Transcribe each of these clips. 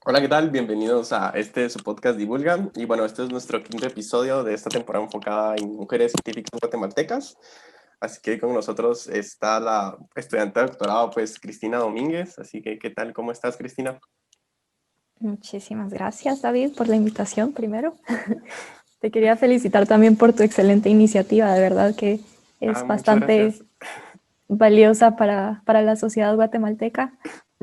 Hola, ¿qué tal? Bienvenidos a su podcast Divulga. Y bueno, este es nuestro quinto episodio de esta temporada enfocada en mujeres científicas guatemaltecas. Así que con nosotros está la estudiante de doctorado, pues Cristina Domínguez. Así que, ¿qué tal? ¿Cómo estás, Cristina? Muchísimas gracias, David, por la invitación primero. Te quería felicitar también por tu excelente iniciativa, de verdad que Ah, es muchas bastante gracias. valiosa para la sociedad guatemalteca.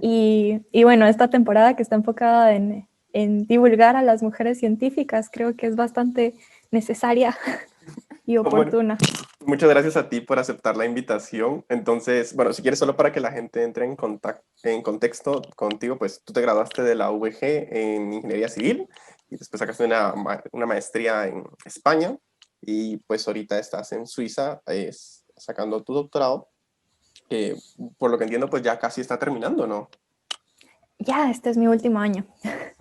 Y bueno, esta temporada que está enfocada en divulgar a las mujeres científicas, creo que es bastante necesaria y Bueno, oportuna. muchas gracias a ti por aceptar la invitación. Entonces, bueno, si quieres, solo para que la gente entre en contacto, en contexto contigo, pues tú te graduaste de la UVG en Ingeniería Civil y después sacaste una maestría en España y pues ahorita estás en Suiza sacando tu doctorado, que por lo que entiendo, pues ya casi está terminando, ¿no? Ya, este es mi último año.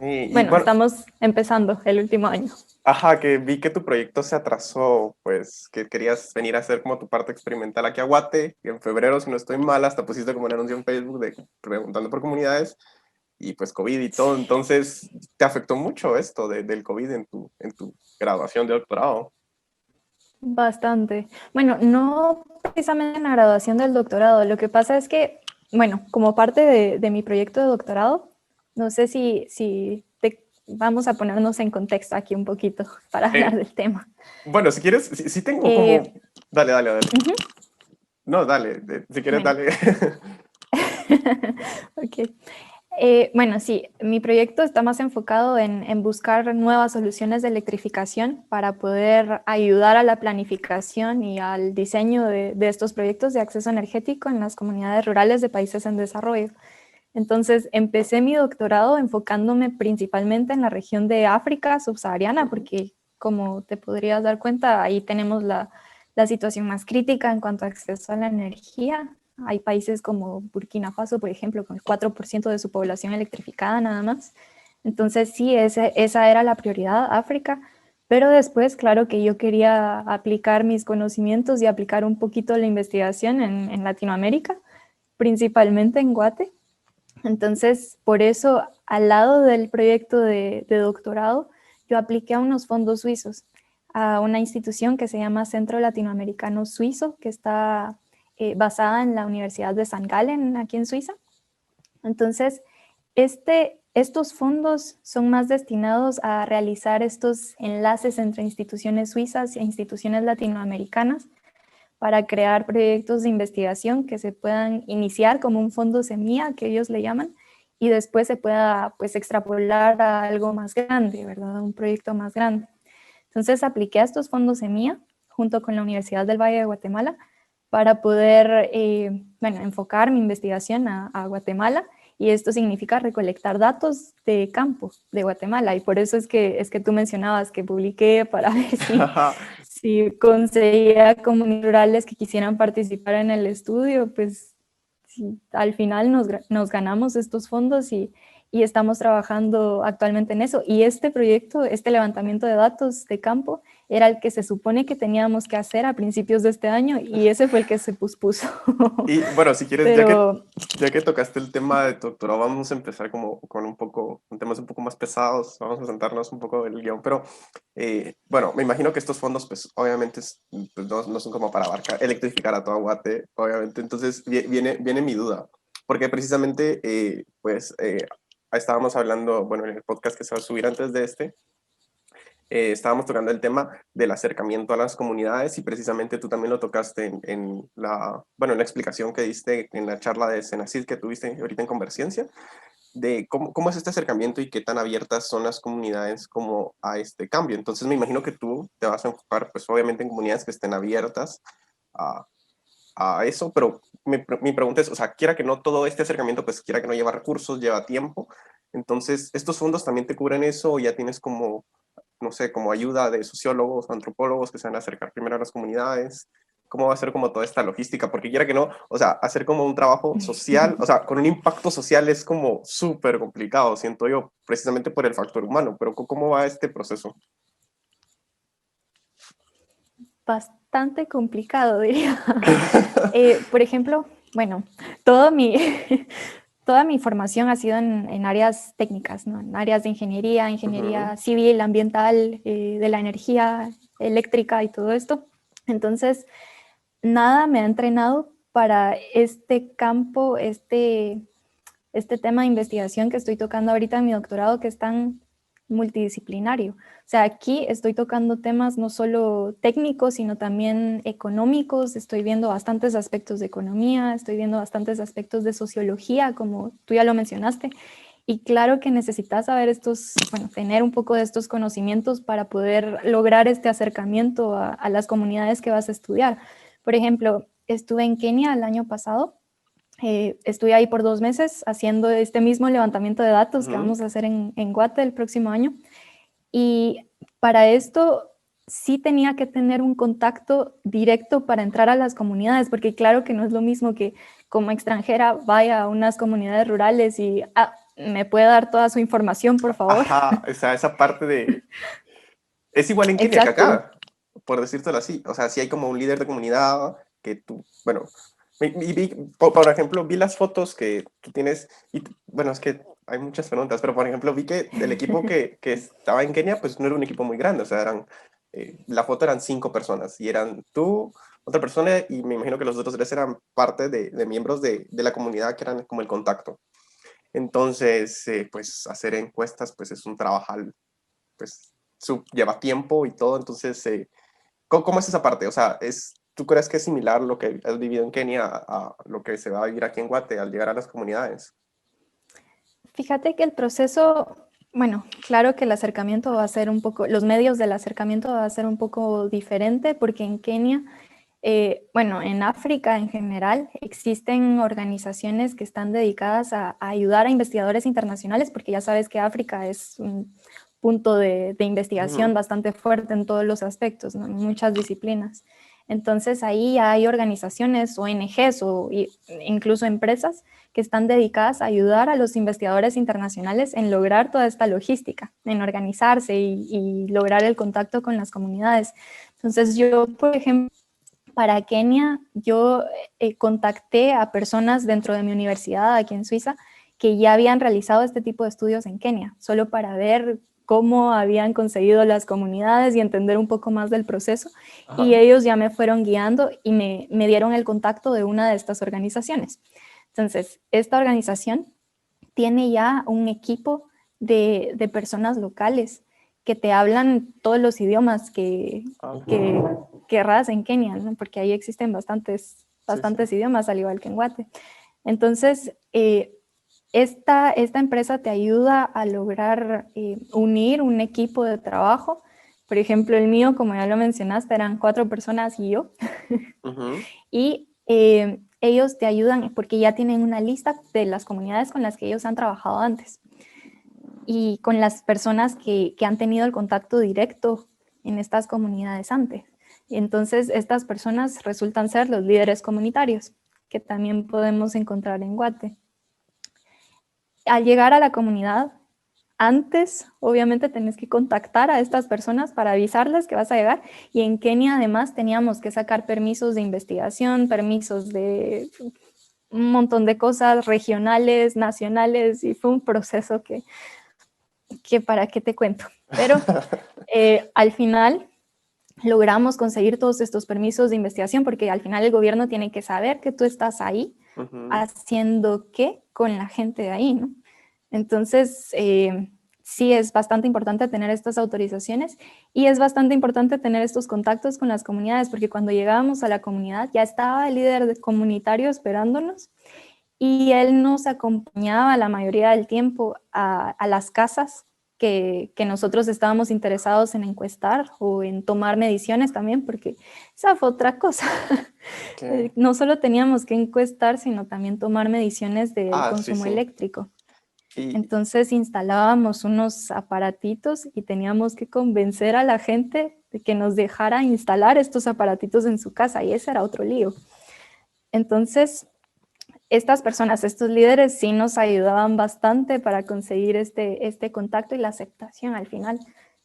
Y Bueno, bueno, estamos empezando el último año. ajá, que vi que tu proyecto se atrasó, pues que querías venir a hacer como tu parte experimental aquí a Guate, y en febrero, si no estoy mal, hasta pusiste como un anuncio en Facebook de preguntando por comunidades, y pues COVID y todo, entonces, ¿te afectó mucho esto del COVID en tu graduación de doctorado? Bastante. Bueno, no precisamente en la graduación del doctorado. Lo que pasa es que, bueno, como parte de mi proyecto de doctorado, no sé vamos a ponernos en contexto aquí un poquito para hablar Eh, del tema. bueno, si quieres, sí tengo como... Eh, Dale, dale, dale. Ujú. No, dale, si quieres, Bueno, dale. ok. Bueno, sí, mi proyecto está más enfocado en buscar nuevas soluciones de electrificación para poder ayudar a la planificación y al diseño de estos proyectos de acceso energético en las comunidades rurales de países en desarrollo. Entonces, empecé mi doctorado enfocándome principalmente en la región de África subsahariana, Ujú. porque como te podrías dar cuenta, ahí tenemos la situación más crítica en cuanto a acceso a la energía. Hay países como Burkina Faso, por ejemplo, con el 4% de su población electrificada nada más. Entonces, sí, esa era la prioridad, África. Pero después, claro que yo quería aplicar mis conocimientos y aplicar un poquito la investigación en Latinoamérica, principalmente en Guate. Entonces, por eso, al lado del proyecto de doctorado, yo apliqué a unos fondos suizos, a una institución que se llama Centro Latinoamericano Suizo, que está basada en la Universidad de San Gallen, aquí en Suiza. Entonces, estos fondos son más destinados a realizar estos enlaces entre instituciones suizas e instituciones latinoamericanas para crear proyectos de investigación que se puedan iniciar como un fondo semilla, que ellos le llaman, y después se pueda pues extrapolar a algo más grande, ¿verdad? Un proyecto más grande. Entonces apliqué a estos fondos semilla junto con la Universidad del Valle de Guatemala para poder bueno, enfocar mi investigación a Guatemala, y esto significa recolectar datos de campo de Guatemala, y por eso es que tú mencionabas que publiqué para ver si conseguía comunidades rurales que quisieran participar en el estudio. Pues sí, al final nos ganamos estos fondos y estamos trabajando actualmente en eso. Y este proyecto, este levantamiento de datos de campo, era el que se supone que teníamos que hacer a principios de este año, y ese fue el que se pospuso. Y bueno, si quieres, Pero ya que tocaste el tema de tu doctorado, vamos a empezar como con con temas un poco más pesados, vamos a sentarnos un poco del guión, pero bueno, me imagino que estos fondos, pues obviamente pues, no son como para abarcar, electrificar a toda Guate, obviamente, entonces viene mi duda, porque precisamente, estábamos hablando, bueno, en el podcast que se va a subir antes de estábamos tocando el tema del acercamiento a las comunidades y precisamente tú también lo tocaste bueno, en la explicación que diste en la charla de Senacid que tuviste ahorita en Convergencia, de cómo es este acercamiento y qué tan abiertas son las comunidades como a este cambio. Entonces me imagino que tú te vas a enfocar pues obviamente en comunidades que estén abiertas a, a eso, pero mi pregunta es, o sea, quiera que no todo este acercamiento, pues quiera que no lleva recursos, lleva tiempo. Entonces, ¿estos fondos también te cubren eso o ya tienes como no sé, como ayuda de sociólogos o antropólogos que se van a acercar primero a las comunidades? ¿Cómo va a ser como toda esta logística? Porque quiera que no, o sea, hacer como un trabajo social, o sea, con un impacto social es como súper complicado, siento yo, precisamente por el factor humano, pero ¿cómo va este proceso? bastante complicado, diría. Por ejemplo, bueno, todo mi, toda mi formación ha sido en áreas técnicas, ¿no? En áreas de ingeniería, Ujú, ingeniería civil, ambiental, de la energía eléctrica y todo esto. Entonces, nada me ha entrenado para este campo, este tema de investigación que estoy tocando ahorita en mi doctorado, que es tan multidisciplinario. O sea, aquí estoy tocando temas no solo técnicos, sino también económicos. Estoy viendo bastantes aspectos de economía, estoy viendo bastantes aspectos de sociología, como tú ya lo mencionaste. Y claro que necesitas saber bueno, tener un poco de estos conocimientos para poder lograr este acercamiento a las comunidades que vas a estudiar. Por ejemplo, estuve en Kenia el año pasado. Estuve ahí por 2 meses haciendo este mismo levantamiento de datos que ujú. vamos a hacer en Guate el próximo año. Y para esto sí tenía que tener un contacto directo para entrar a las comunidades, porque claro que no es lo mismo que como extranjera vaya a unas comunidades rurales y me puede dar toda su información, por favor. Ajá, o sea, esa parte de... Es igual en Kenia que Exacto. acá, por decírtelo así. O sea, si hay como un líder de comunidad que tú, bueno, por ejemplo, vi las fotos que tú tienes, y bueno, es que hay muchas preguntas, pero por ejemplo, vi que el equipo que estaba en Kenia, pues no era un equipo muy grande, o sea, la foto eran 5 personas, y eran tú, otra persona, y me imagino que los otros 3 eran parte de miembros de la comunidad que eran como el contacto. Entonces, pues hacer encuestas, pues es un trabajal, pues lleva tiempo y todo, entonces, ¿cómo es esa parte? O sea, ¿tú crees que es similar lo que has vivido en Kenia a lo que se va a vivir aquí en Guate al llegar a las comunidades? Fíjate que el proceso, bueno, claro que el acercamiento va a ser un poco, los medios del acercamiento va a ser un poco diferente porque en Kenia, bueno, en África en general, existen organizaciones que están dedicadas a ayudar a investigadores internacionales, porque ya sabes que África es un punto de investigación Ujú. bastante fuerte en todos los aspectos, ¿no? En muchas disciplinas. Entonces ahí hay organizaciones, ONGs o incluso empresas que están dedicadas a ayudar a los investigadores internacionales en lograr toda esta logística, en organizarse y lograr el contacto con las comunidades. Entonces yo, por ejemplo, para Kenia, yo contacté a personas dentro de mi universidad aquí en Suiza que ya habían realizado este tipo de estudios en Kenia, solo para ver cómo habían conseguido las comunidades y entender un poco más del proceso. Y Ajá. ellos ya me fueron guiando y me dieron el contacto de una de estas organizaciones. Entonces, esta organización tiene ya un equipo de personas locales que te hablan todos los idiomas Ajá. que querrás en Kenia, ¿no? Porque ahí existen Sí, sí. bastantes idiomas, al igual que en Guate. Entonces, esta empresa te ayuda a lograr unir un equipo de trabajo. Por ejemplo, el mío, como ya lo mencionaste, eran 4 personas y yo. Ujú. Y ellos te ayudan porque ya tienen una lista de las comunidades con las que ellos han trabajado antes y con las personas que han tenido el contacto directo en estas comunidades antes. Y entonces estas personas resultan ser los líderes comunitarios, que también podemos encontrar en Guate. Al llegar a la comunidad, antes, obviamente, tenés que contactar a estas personas para avisarles que vas a llegar. Y en Kenia, además, teníamos que sacar permisos de investigación, permisos de un montón de cosas regionales, nacionales, y fue un proceso que para qué te cuento. Pero al final logramos conseguir todos estos permisos de investigación porque al final el gobierno tiene que saber que tú estás ahí Ujú. haciendo qué con la gente de ahí, ¿no? Entonces, sí es bastante importante tener estas autorizaciones y es bastante importante tener estos contactos con las comunidades porque cuando llegábamos a la comunidad ya estaba el líder comunitario esperándonos y él nos acompañaba la mayoría del tiempo a las casas que nosotros estábamos interesados en encuestar o en tomar mediciones también, porque esa fue otra cosa. ¿Qué? No solo teníamos que encuestar, sino también tomar mediciones del Ah, sí, consumo sí. eléctrico. Y, Entonces instalábamos unos aparatitos y teníamos que convencer a la gente de que nos dejara instalar estos aparatitos en su casa y ese era otro lío. Entonces, estas personas, estos líderes sí nos ayudaban bastante para conseguir este contacto y la aceptación al final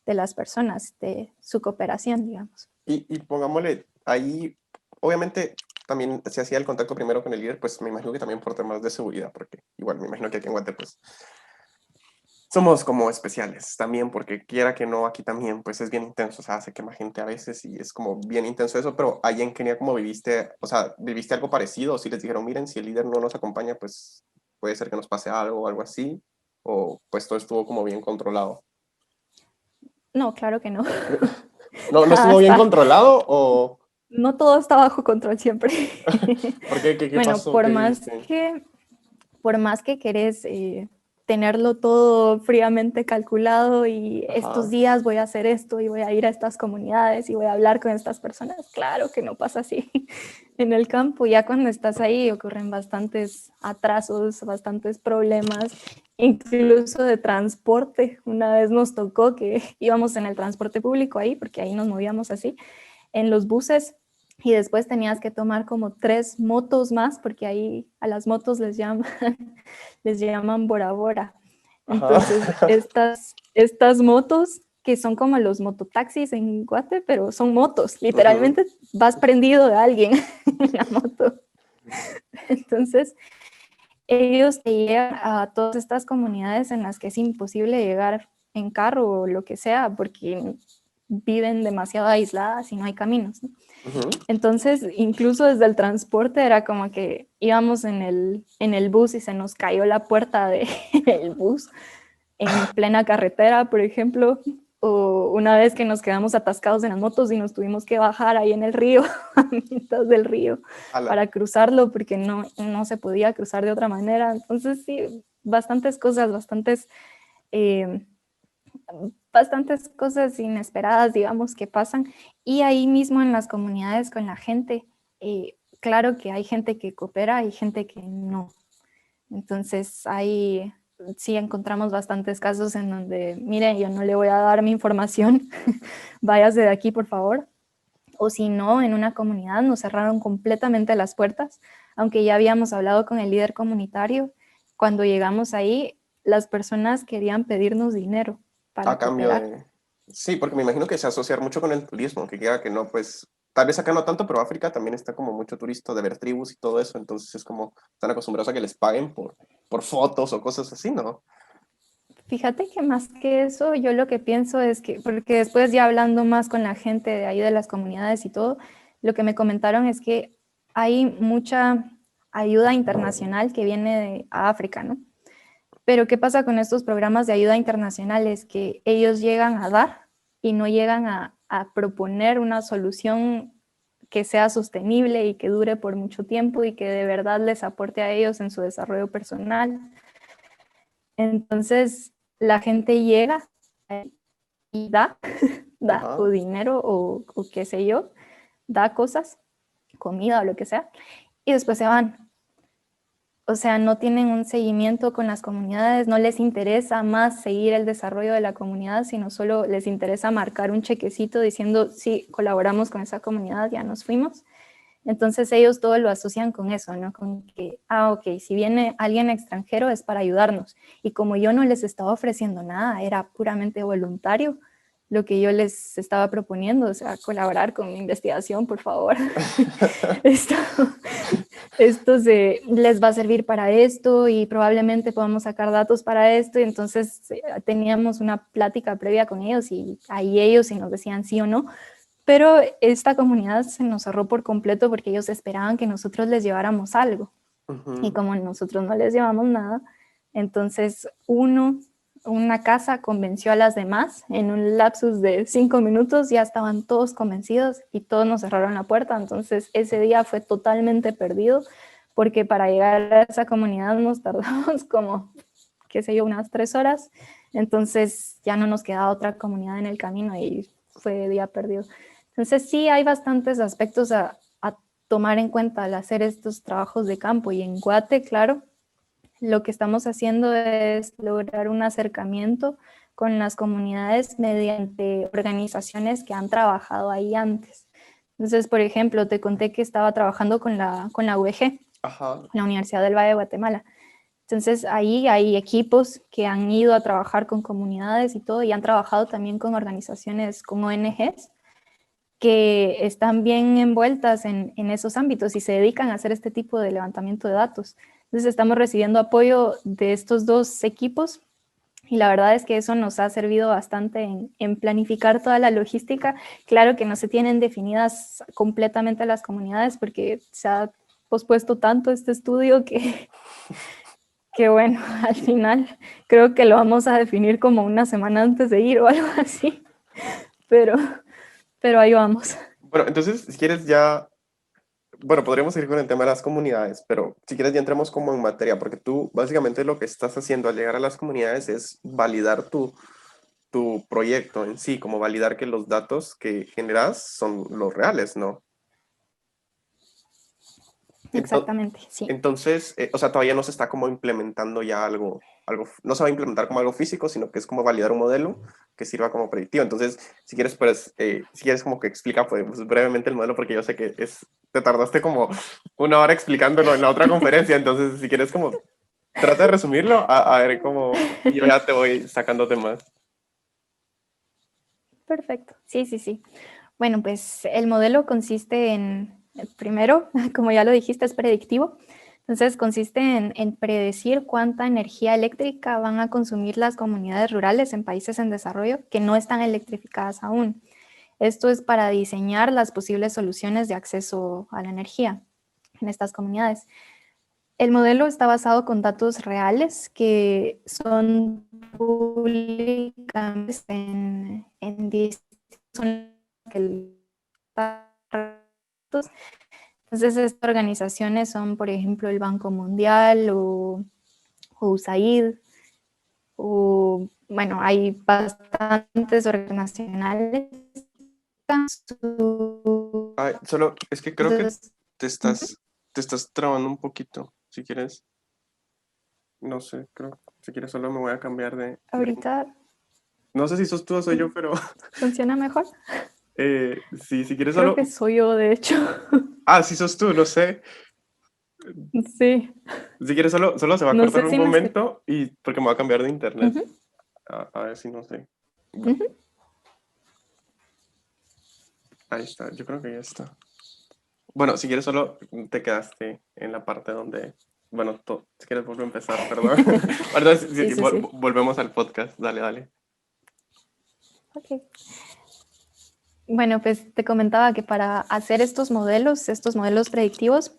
de las personas, de su cooperación, digamos. y pongámosle ahí, obviamente, también se hacía el contacto primero con el líder, pues me imagino que también por temas de seguridad, porque igual me imagino que aquí en Guate, pues somos como especiales también, porque quiera que no, aquí también, pues es bien intenso, o sea, se quema gente a veces y es como bien intenso eso, pero ahí en Kenia, ¿cómo viviste? O sea, ¿viviste algo parecido? O si les dijeron, miren, si el líder no nos acompaña, pues puede ser que nos pase algo o algo así, o pues todo estuvo como bien controlado. No, claro que no. ¿No, no estuvo bien Hasta, controlado o no todo está bajo control siempre. por qué? ¿Qué Bueno, pasó? ¿Qué viste? por más que querés tenerlo todo fríamente calculado y estos Ajá. días voy a hacer esto y voy a ir a estas comunidades y voy a hablar con estas personas, claro que no pasa así. En el campo, ya cuando estás ahí ocurren bastantes atrasos, bastantes problemas, incluso de transporte. Una vez nos tocó que íbamos en el transporte público ahí, porque ahí nos movíamos así, en los buses, y después tenías que tomar como 3 motos más, porque ahí a las motos les llaman Bora Bora. Ajá. Entonces, estas motos, que son como los mototaxis en Guate, pero son motos, Ujú. literalmente vas prendido de alguien en la moto. Entonces, ellos te llevan a todas estas comunidades en las que es imposible llegar en carro o lo que sea, porque viven demasiado aisladas y no hay caminos, ¿no? Ujú. Entonces, incluso desde el transporte era como que íbamos en el bus y se nos cayó la puerta del bus en plena carretera, por ejemplo, o una vez que nos quedamos atascados en las motos y nos tuvimos que bajar ahí en el río, a mitad del río, Ala. para cruzarlo porque no se podía cruzar de otra manera. Entonces, sí, bastantes cosas, eh, bastantes cosas inesperadas, digamos, que pasan. Y ahí mismo en las comunidades con la gente, claro que hay gente que coopera y gente que no. Entonces, ahí sí encontramos bastantes casos en donde, mire, yo no le voy a dar mi información, váyase de aquí, por favor. O si no, en una comunidad nos cerraron completamente las puertas, aunque ya habíamos hablado con el líder comunitario. Cuando llegamos ahí, las personas querían pedirnos dinero A para cambio cooperar. de... Sí, porque me imagino que se asocia mucho con el turismo, que queda que no, pues, tal vez acá no tanto, pero África también está como mucho turista de ver tribus y todo eso, entonces es como, están acostumbrados a que les paguen por fotos o cosas así, ¿no? Fíjate que más que eso, yo lo que pienso es que, porque después ya hablando más con la gente de ahí de las comunidades y todo, lo que me comentaron es que hay mucha ayuda internacional que viene de África, ¿no? Pero ¿qué pasa con estos programas de ayuda internacionales? Que ellos llegan a dar y no llegan a proponer una solución que sea sostenible y que dure por mucho tiempo y que de verdad les aporte a ellos en su desarrollo personal. Entonces, la gente llega y da, da o Ajá. dinero o qué sé yo, da cosas, comida o lo que sea, y después se van. O sea, no tienen un seguimiento con las comunidades, no les interesa más seguir el desarrollo de la comunidad, sino solo les interesa marcar un chequecito diciendo, sí, colaboramos con esa comunidad, ya nos fuimos. Entonces ellos todo lo asocian con eso, ¿no? Con que, ok, si viene alguien extranjero es para ayudarnos. Y como yo no les estaba ofreciendo nada, era puramente voluntario lo que yo les estaba proponiendo, o sea, colaborar con mi investigación, por favor. Esto, les va a servir para esto y probablemente podamos sacar datos para esto. Y entonces teníamos una plática previa con ellos y ahí ellos si nos decían sí o no. Pero esta comunidad se nos cerró por completo porque ellos esperaban que nosotros les lleváramos algo. Y Ujú. como nosotros no les llevamos nada, entonces una casa convenció a las demás. En un lapsus de 5 minutos ya estaban todos convencidos y todos nos cerraron la puerta. Entonces ese día fue totalmente perdido porque para llegar a esa comunidad nos tardamos como, qué sé yo, unas 3 horas. Entonces ya no nos quedaba otra comunidad en el camino y fue día perdido. Entonces sí hay bastantes aspectos a tomar en cuenta al hacer estos trabajos de campo. Y en Guate, claro, lo que estamos haciendo es lograr un acercamiento con las comunidades mediante organizaciones que han trabajado ahí antes. Entonces, por ejemplo, te conté que estaba trabajando con la UEG, Ajá. la Universidad del Valle de Guatemala. Entonces, ahí hay equipos que han ido a trabajar con comunidades y todo, y han trabajado también con organizaciones, con ONGs, que están bien envueltas en esos ámbitos y se dedican a hacer este tipo de levantamiento de datos. Entonces estamos recibiendo apoyo de estos dos equipos y la verdad es que eso nos ha servido bastante en planificar toda la logística. Claro que no se tienen definidas completamente las comunidades porque se ha pospuesto tanto este estudio que bueno, al final creo que lo vamos a definir como una semana antes de ir o algo así, pero ahí vamos. Bueno, entonces, si quieres ya, bueno, podríamos seguir con el tema de las comunidades, pero si quieres ya entremos como en materia, porque tú básicamente lo que estás haciendo al llegar a las comunidades es validar tu proyecto en sí, como validar que los datos que generas son los reales, ¿no? Ento- Exactamente, sí. Entonces, o sea, todavía no se está como implementando ya algo, no se va a implementar como algo físico, sino que es como validar un modelo que sirva como predictivo. Entonces, si quieres, pues, si quieres como que explica pues, brevemente el modelo, porque yo sé que te tardaste como una hora explicándolo en la otra conferencia, entonces, si quieres como, trata de resumirlo, a ver cómo, y yo ya te voy sacando temas. Perfecto, sí, sí, sí. Bueno, pues el modelo consiste primero, como ya lo dijiste, es predictivo. Entonces consiste en predecir cuánta energía eléctrica van a consumir las comunidades rurales en países en desarrollo que no están electrificadas aún. Esto es para diseñar las posibles soluciones de acceso a la energía en estas comunidades. El modelo está basado con datos reales que son públicamente en entonces, estas organizaciones son, por ejemplo, el Banco Mundial o USAID, o, bueno, hay bastantes organizaciones. Ay, solo, es que creo que Entonces, te estás, te estás trabando un poquito, si quieres, no sé, creo, si quieres solo me voy a cambiar ahorita no sé si sos tú o soy yo, pero funciona mejor. sí, si quieres Creo solo... que soy yo, de hecho. Ah, sí sos tú, no sé. Sí, Si quieres solo se va a no cortar sé un si me escuchas. momento y porque me voy a cambiar de internet. Uh-huh, A ver si no sé. Bueno, uh-huh. ahí está, yo creo que ya está. Bueno, si quieres solo te quedaste en la parte donde... Bueno, si quieres vuelvo a empezar, perdón. Perdón, Sí, sí, sí. volvemos al podcast. Dale, dale. Ok. Bueno, pues te comentaba que para hacer estos modelos predictivos,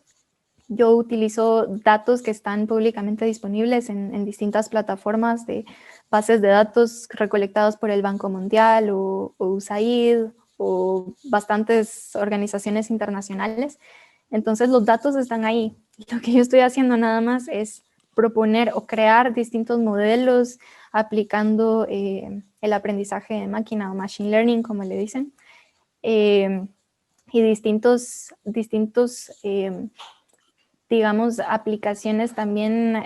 yo utilizo datos que están públicamente disponibles en distintas plataformas de bases de datos recolectados por el Banco Mundial o USAID o bastantes organizaciones internacionales. Entonces los datos están ahí. Lo que yo estoy haciendo nada más es proponer o crear distintos modelos aplicando el aprendizaje de máquina o machine learning, como le dicen, y distintos digamos, aplicaciones también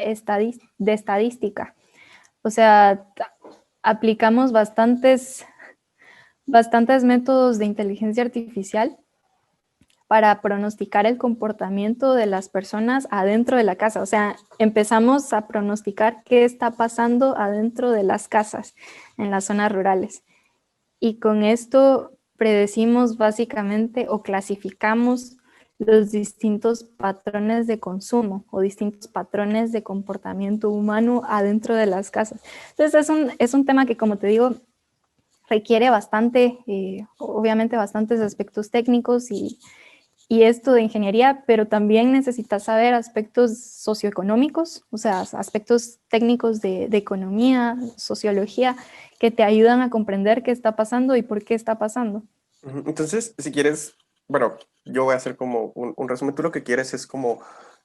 de estadística. O sea, aplicamos bastantes métodos de inteligencia artificial para pronosticar el comportamiento de las personas adentro de la casa. O sea, empezamos a pronosticar qué está pasando adentro de las casas en las zonas rurales. Y con esto predecimos básicamente o clasificamos los distintos patrones de consumo o distintos patrones de comportamiento humano adentro de las casas. Entonces es un tema que, como te digo, requiere bastante, obviamente bastantes aspectos técnicos y esto de ingeniería, pero también necesitas saber aspectos socioeconómicos, o sea, aspectos técnicos de economía, sociología, que te ayudan a comprender qué está pasando y por qué está pasando. Entonces, si quieres, bueno, yo voy a hacer como un resumen. Tú lo que quieres es como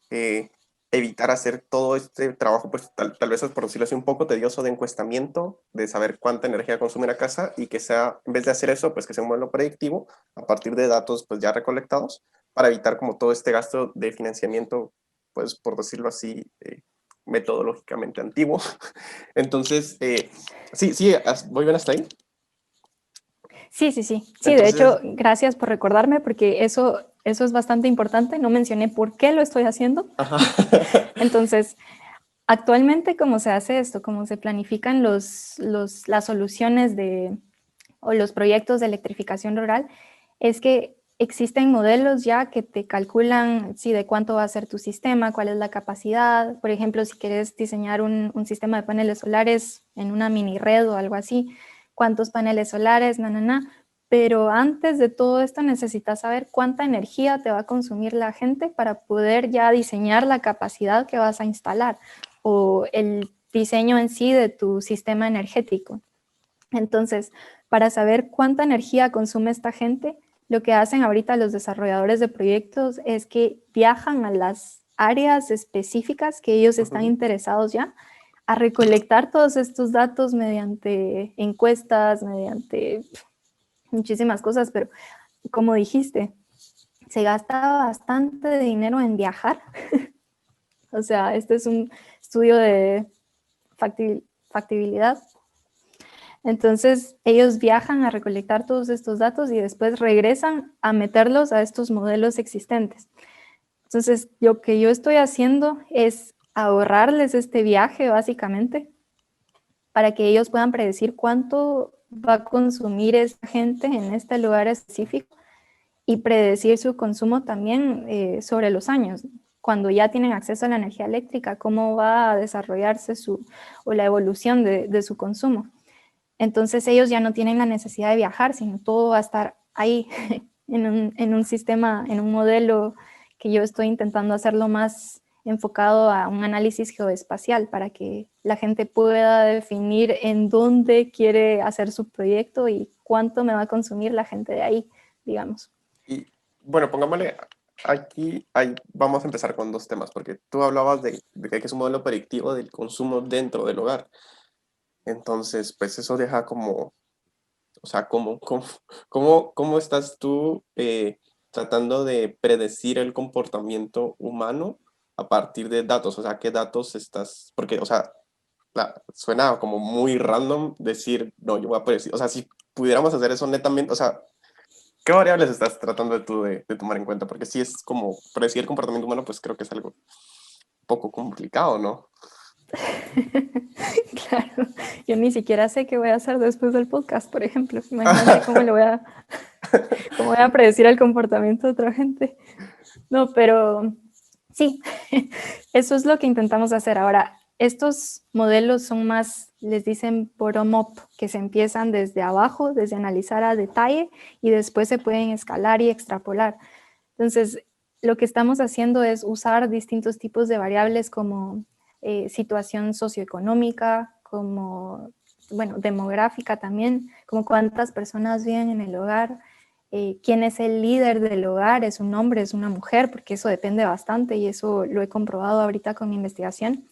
eh, evitar hacer todo este trabajo, pues tal vez es por decirlo así, un poco tedioso de encuestamiento, de saber cuánta energía consume la casa y que sea, en vez de hacer eso, pues que sea un modelo predictivo a partir de datos pues ya recolectados para evitar como todo este gasto de financiamiento, pues por decirlo así, metodológicamente antiguo. Entonces, sí, sí, voy bien hasta ahí. Sí, sí, sí. Sí, de Entonces, hecho, gracias por recordarme porque eso es bastante importante. No mencioné por qué lo estoy haciendo. ajá. Entonces, actualmente, ¿cómo se hace esto? ¿Cómo se planifican las soluciones o los proyectos de electrificación rural? es que existen modelos ya que te calculan sí, de cuánto va a ser tu sistema, cuál es la capacidad. Por ejemplo, si quieres diseñar un sistema de paneles solares en una mini red o algo así, cuántos paneles solares, Pero antes de todo esto necesitas saber cuánta energía te va a consumir la gente para poder ya diseñar la capacidad que vas a instalar o el diseño en sí de tu sistema energético. Entonces, para saber cuánta energía consume esta gente, lo que hacen ahorita los desarrolladores de proyectos es que viajan a las áreas específicas que ellos están interesados ya a recolectar todos estos datos mediante encuestas, mediante muchísimas cosas, pero como dijiste, se gasta bastante dinero en viajar. O sea, este es un estudio de factibilidad. Entonces, ellos viajan a recolectar todos estos datos y después regresan a meterlos a estos modelos existentes. Entonces, lo que yo estoy haciendo es ahorrarles este viaje, básicamente, para que ellos puedan predecir cuánto va a consumir esta gente en este lugar específico y predecir su consumo también sobre los años. Cuando ya tienen acceso a la energía eléctrica, cómo va a desarrollarse o la evolución de su consumo. Entonces ellos ya no tienen la necesidad de viajar, sino todo va a estar ahí en un sistema, en un modelo que yo estoy intentando hacerlo más enfocado a un análisis geoespacial para que la gente pueda definir en dónde quiere hacer su proyecto y cuánto me va a consumir la gente de ahí, digamos. Y bueno, pongámosle aquí, vamos a empezar con dos temas, porque tú hablabas de que es un modelo predictivo del consumo dentro del hogar. Entonces, pues eso deja como, o sea, ¿cómo estás tú tratando de predecir el comportamiento humano a partir de datos? O sea, ¿qué datos estás? Porque, o sea, suena como muy random decir, no, yo voy a predecir. O sea, si pudiéramos hacer eso netamente, o sea, ¿qué variables estás tratando de tomar en cuenta? Porque si es como predecir el comportamiento humano, pues creo que es algo poco complicado, ¿no? Claro, yo ni siquiera sé qué voy a hacer después del podcast, por ejemplo. Imagínate cómo voy a predecir el comportamiento de otra gente. No, pero sí, eso es lo que intentamos hacer. Ahora, estos modelos son más, les dicen bottom-up, que se empiezan desde abajo, desde analizar a detalle y después se pueden escalar y extrapolar. Entonces, lo que estamos haciendo es usar distintos tipos de variables como situación socioeconómica, como, bueno, demográfica también, como cuántas personas viven en el hogar, quién es el líder del hogar, es un hombre, es una mujer, porque eso depende bastante y eso lo he comprobado ahorita con mi investigación.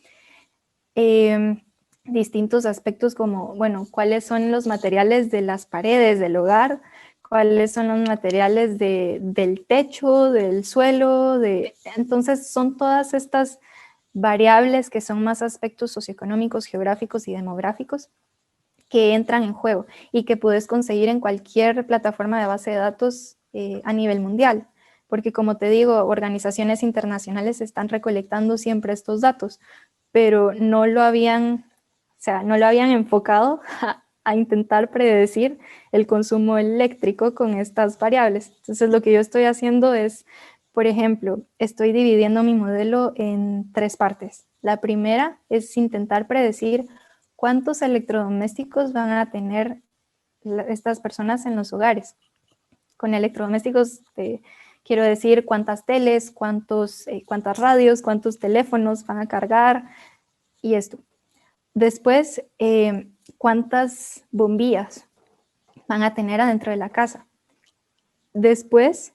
Distintos aspectos como, bueno, cuáles son los materiales de las paredes del hogar, cuáles son los materiales del techo, del suelo, entonces son todas estas variables que son más aspectos socioeconómicos, geográficos y demográficos que entran en juego y que puedes conseguir en cualquier plataforma de base de datos a nivel mundial. Porque como te digo, organizaciones internacionales están recolectando siempre estos datos, pero no lo habían enfocado a intentar predecir el consumo eléctrico con estas variables. Entonces lo que yo estoy haciendo es, por ejemplo, estoy dividiendo mi modelo en 3 partes. La primera es intentar predecir cuántos electrodomésticos van a tener estas personas en los hogares. Con electrodomésticos quiero decir cuántas teles, cuántas radios, cuántos teléfonos van a cargar y esto. Después, cuántas bombillas van a tener adentro de la casa. Después,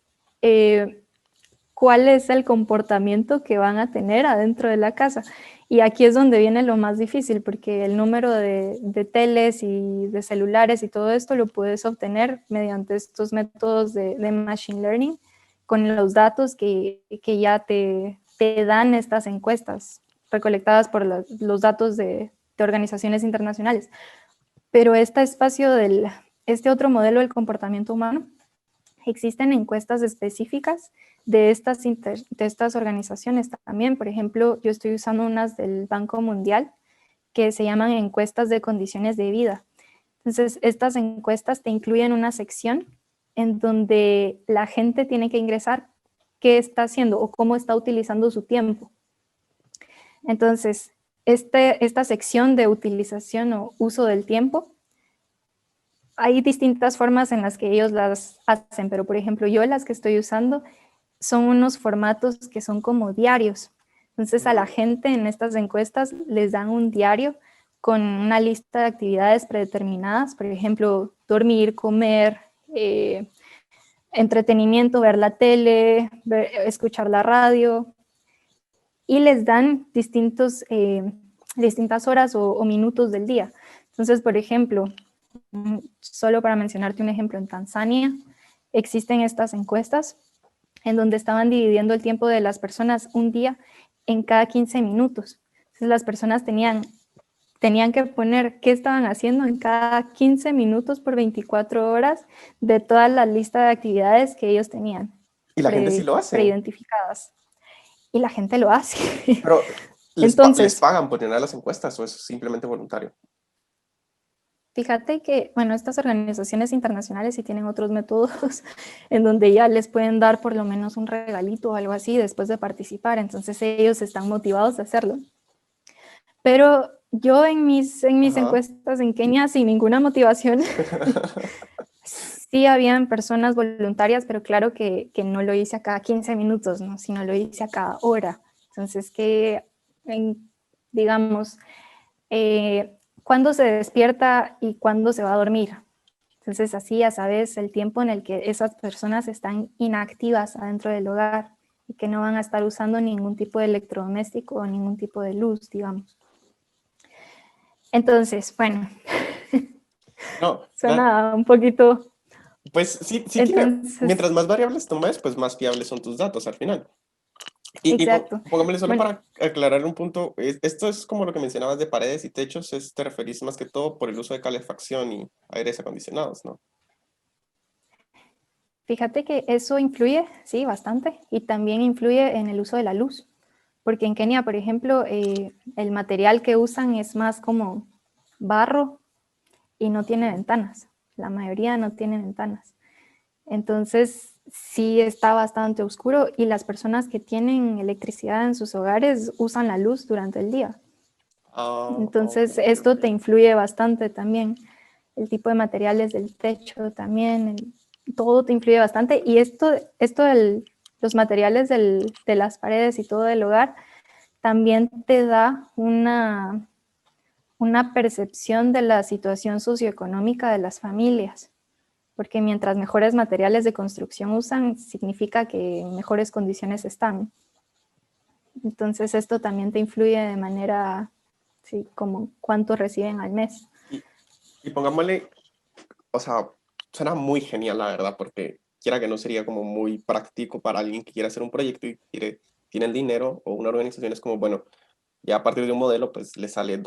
cuál es el comportamiento que van a tener adentro de la casa. Y aquí es donde viene lo más difícil, porque el número de teles y de celulares y todo esto lo puedes obtener mediante estos métodos de Machine Learning con los datos que ya te dan estas encuestas recolectadas por los datos de organizaciones internacionales. Pero este otro modelo del comportamiento humano, existen encuestas específicas de estas organizaciones también. Por ejemplo, yo estoy usando unas del Banco Mundial que se llaman encuestas de condiciones de vida. Entonces, estas encuestas te incluyen una sección en donde la gente tiene que ingresar qué está haciendo o cómo está utilizando su tiempo. Entonces, esta sección de utilización o uso del tiempo, hay distintas formas en las que ellos las hacen, pero por ejemplo, yo las que estoy usando son unos formatos que son como diarios. Entonces, a la gente en estas encuestas les dan un diario con una lista de actividades predeterminadas, por ejemplo, dormir, comer, entretenimiento, ver la tele, escuchar la radio, y les dan distintas horas o minutos del día. Entonces, por ejemplo, solo para mencionarte un ejemplo, en Tanzania existen estas encuestas en donde estaban dividiendo el tiempo de las personas un día en cada 15 minutos. Entonces, las personas tenían que poner qué estaban haciendo en cada 15 minutos por 24 horas de toda la lista de actividades que ellos tenían Y la gente sí lo hace. preidentificadas. Y la gente lo hace. Pero, Entonces, ¿les pagan por llenar las encuestas o es simplemente voluntario? Fíjate que, bueno, estas organizaciones internacionales sí tienen otros métodos en donde ya les pueden dar por lo menos un regalito o algo así después de participar. Entonces ellos están motivados a hacerlo. Pero yo en mis encuestas en Kenia, sin ninguna motivación, sí habían personas voluntarias, pero claro que no lo hice a cada 15 minutos, ¿no? Sino lo hice a cada hora. Entonces, digamos, cuándo se despierta y cuándo se va a dormir. Entonces, así ya sabes el tiempo en el que esas personas están inactivas adentro del hogar y que no van a estar usando ningún tipo de electrodoméstico o ningún tipo de luz, digamos. Entonces, bueno, No, suena un poquito... Pues sí, Entonces, mientras más variables tomes, pues más fiables son tus datos al final. exacto. Pongámosle solo Bueno, para aclarar un punto, esto es como lo que mencionabas de paredes y techos, te referís más que todo por el uso de calefacción y aires acondicionados, ¿no? fíjate que eso influye, sí, bastante, y también influye en el uso de la luz, porque en Kenia, por ejemplo, el material que usan es más como barro y no tiene ventanas. La mayoría no tiene ventanas. Entonces, sí está bastante oscuro y las personas que tienen electricidad en sus hogares usan la luz durante el día. Entonces, esto te influye bastante también. El tipo de materiales del techo también, todo te influye bastante. Y esto los materiales de las paredes y todo del hogar también te da una percepción de la situación socioeconómica de las familias. Porque mientras mejores materiales de construcción usan, significa que en mejores condiciones están. Entonces, esto también te influye de manera, sí, como cuánto reciben al mes. Y pongámosle, o sea, suena muy genial, la verdad, porque quiera que no sería como muy práctico para alguien que quiera hacer un proyecto y tiene el dinero o una organización es como, bueno, ya a partir de un modelo, pues le sale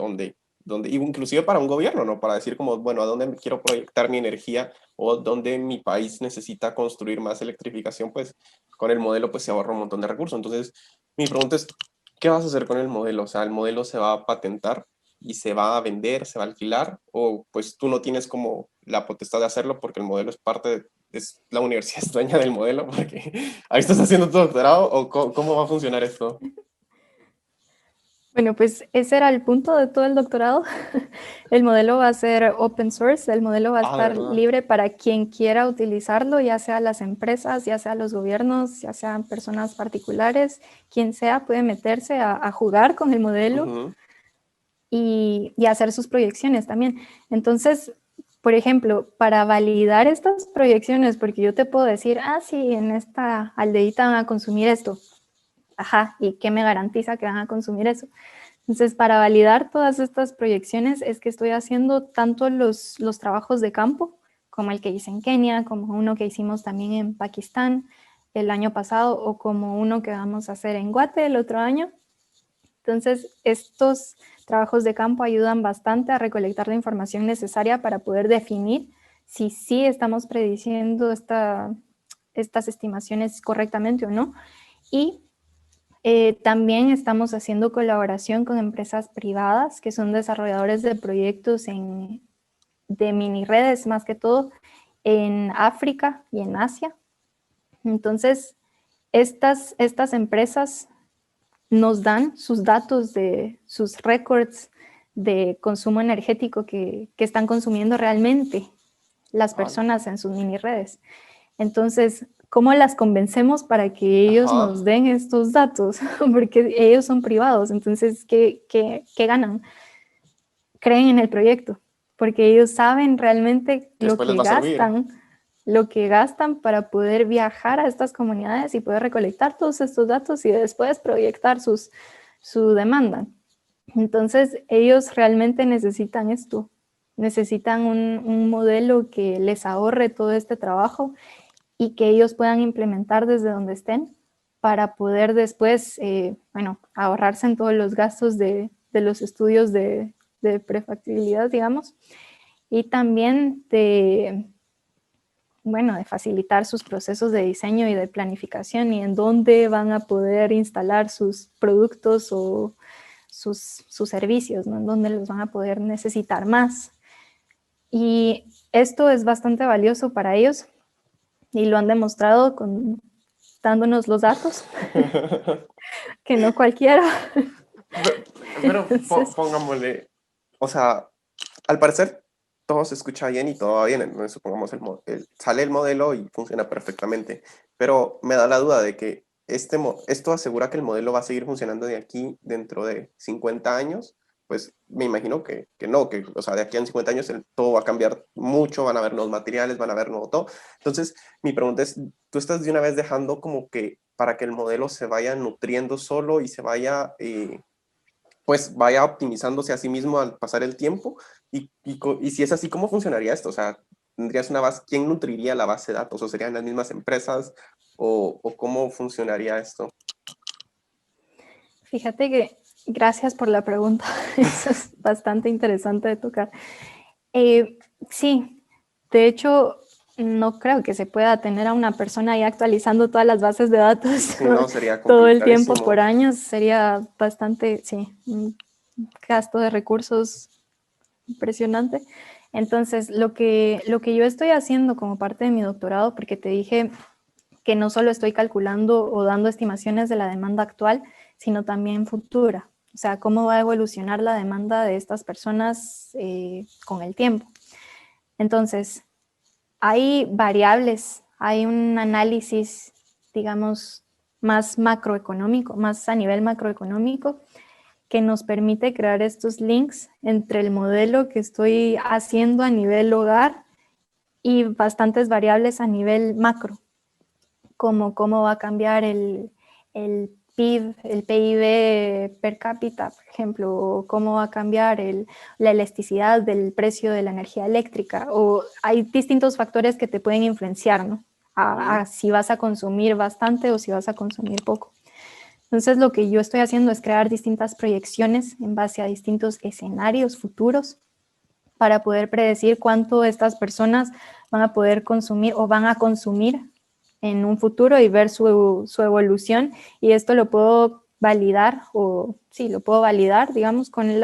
inclusive para un gobierno, ¿no? Para decir como, bueno, a dónde quiero proyectar mi energía o dónde mi país necesita construir más electrificación, pues con el modelo pues se ahorra un montón de recursos. Entonces, mi pregunta es, ¿qué vas a hacer con el modelo? O sea, ¿el modelo se va a patentar y se va a vender, se va a alquilar? ¿O pues tú no tienes como la potestad de hacerlo porque el modelo es es la universidad es dueña del modelo? Porque ahí estás haciendo tu doctorado o cómo va a funcionar esto? Bueno, pues ese era el punto de todo el doctorado. El modelo va a ser open source, el modelo va a ¿De estar verdad? libre para quien quiera utilizarlo, ya sea las empresas, ya sea los gobiernos, ya sean personas particulares, quien sea puede meterse a jugar con el modelo y hacer sus proyecciones también. Entonces, por ejemplo, para validar estas proyecciones, porque yo te puedo decir, sí, en esta aldeita van a consumir esto. Ajá, ¿y qué me garantiza que van a consumir eso? Entonces, para validar todas estas proyecciones es que estoy haciendo tanto los trabajos de campo, como el que hice en Kenia, como uno que hicimos también en Pakistán el año pasado, o como uno que vamos a hacer en Guate el otro año. Entonces, estos trabajos de campo ayudan bastante a recolectar la información necesaria para poder definir si sí estamos prediciendo estas estimaciones correctamente o no. Y también estamos haciendo colaboración con empresas privadas que son desarrolladores de proyectos de mini redes más que todo en África y en Asia. Entonces, estas empresas nos dan sus datos de sus récords de consumo energético que están consumiendo realmente las personas en sus mini redes. Entonces, ¿cómo las convencemos para que ellos nos den estos datos? Porque ellos son privados, entonces, ¿qué ganan? Creen en el proyecto, porque ellos saben realmente lo que gastan para poder viajar a estas comunidades y poder recolectar todos estos datos y después proyectar su demanda. Entonces, ellos realmente necesitan esto, necesitan un modelo que les ahorre todo este trabajo y que ellos puedan implementar desde donde estén para poder después, ahorrarse en todos los gastos de los estudios de prefactibilidad, digamos, y también de facilitar sus procesos de diseño y de planificación y en dónde van a poder instalar sus productos o sus servicios, ¿no? En dónde los van a poder necesitar más. Y esto es bastante valioso para ellos y lo han demostrado dándonos los datos, que no cualquiera. Pero pongámosle, o sea, al parecer todo se escucha bien y todo va bien, entonces supongamos sale el modelo y funciona perfectamente, pero me da la duda de que esto asegura que el modelo va a seguir funcionando de aquí dentro de 50 años, pues me imagino que no, o sea, de aquí a 50 años todo va a cambiar mucho, van a haber nuevos materiales, van a haber nuevo todo. Entonces, mi pregunta es, ¿tú estás de una vez dejando como que para que el modelo se vaya nutriendo solo y se vaya... pues vaya optimizándose a sí mismo al pasar el tiempo? Y si es así, ¿cómo funcionaría esto? O sea, ¿tendrías una base? ¿Quién nutriría la base de datos? ¿O serían las mismas empresas? ¿O cómo funcionaría esto? Fíjate que, gracias por la pregunta, eso es bastante interesante de tocar. Sí, de hecho, no creo que se pueda tener a una persona ahí actualizando todas las bases de datos Si no, sería todo el tiempo complicadísimo. por años, sería bastante, sí, un gasto de recursos impresionante. Entonces, lo que yo estoy haciendo como parte de mi doctorado, porque te dije que no solo estoy calculando o dando estimaciones de la demanda actual, sino también futura. O sea, cómo va a evolucionar la demanda de estas personas con el tiempo. Entonces, hay variables, hay un análisis, digamos, más macroeconómico, más a nivel macroeconómico, que nos permite crear estos links entre el modelo que estoy haciendo a nivel hogar y bastantes variables a nivel macro, como cómo va a cambiar el PIB, el PIB per cápita, por ejemplo, o cómo va a cambiar la elasticidad del precio de la energía eléctrica, o hay distintos factores que te pueden influenciar, ¿no? A si vas a consumir bastante o si vas a consumir poco. Entonces, lo que yo estoy haciendo es crear distintas proyecciones en base a distintos escenarios futuros para poder predecir cuánto estas personas van a poder consumir o van a consumir en un futuro y ver su evolución. Y esto lo puedo validar, digamos, con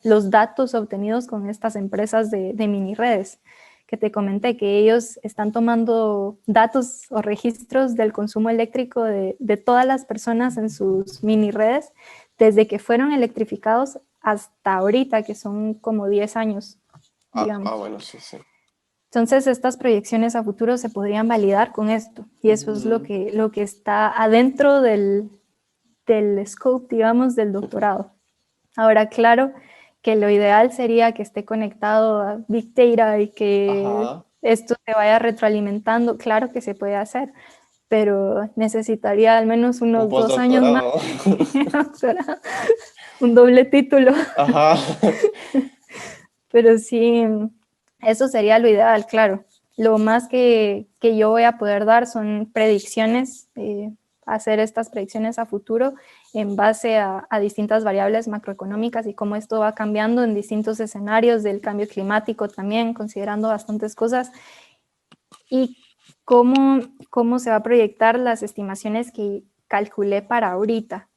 los datos obtenidos con estas empresas de mini redes que te comenté, que ellos están tomando datos o registros del consumo eléctrico de todas las personas en sus mini redes desde que fueron electrificados hasta ahorita, que son como 10 años, digamos. Bueno, sí, sí. Entonces, estas proyecciones a futuro se podrían validar con esto, y eso es lo que está adentro del scope, digamos, del doctorado. Ahora, claro que lo ideal sería que esté conectado a Big Data y que esto se vaya retroalimentando. Claro que se puede hacer, pero necesitaría al menos unos 2 años más. Un doble título. Pero sí, eso sería lo ideal, claro. Lo más que yo voy a poder dar son predicciones, hacer estas predicciones a futuro en base a distintas variables macroeconómicas y cómo esto va cambiando en distintos escenarios del cambio climático también, considerando bastantes cosas, y cómo se va a proyectar las estimaciones que calculé para ahorita.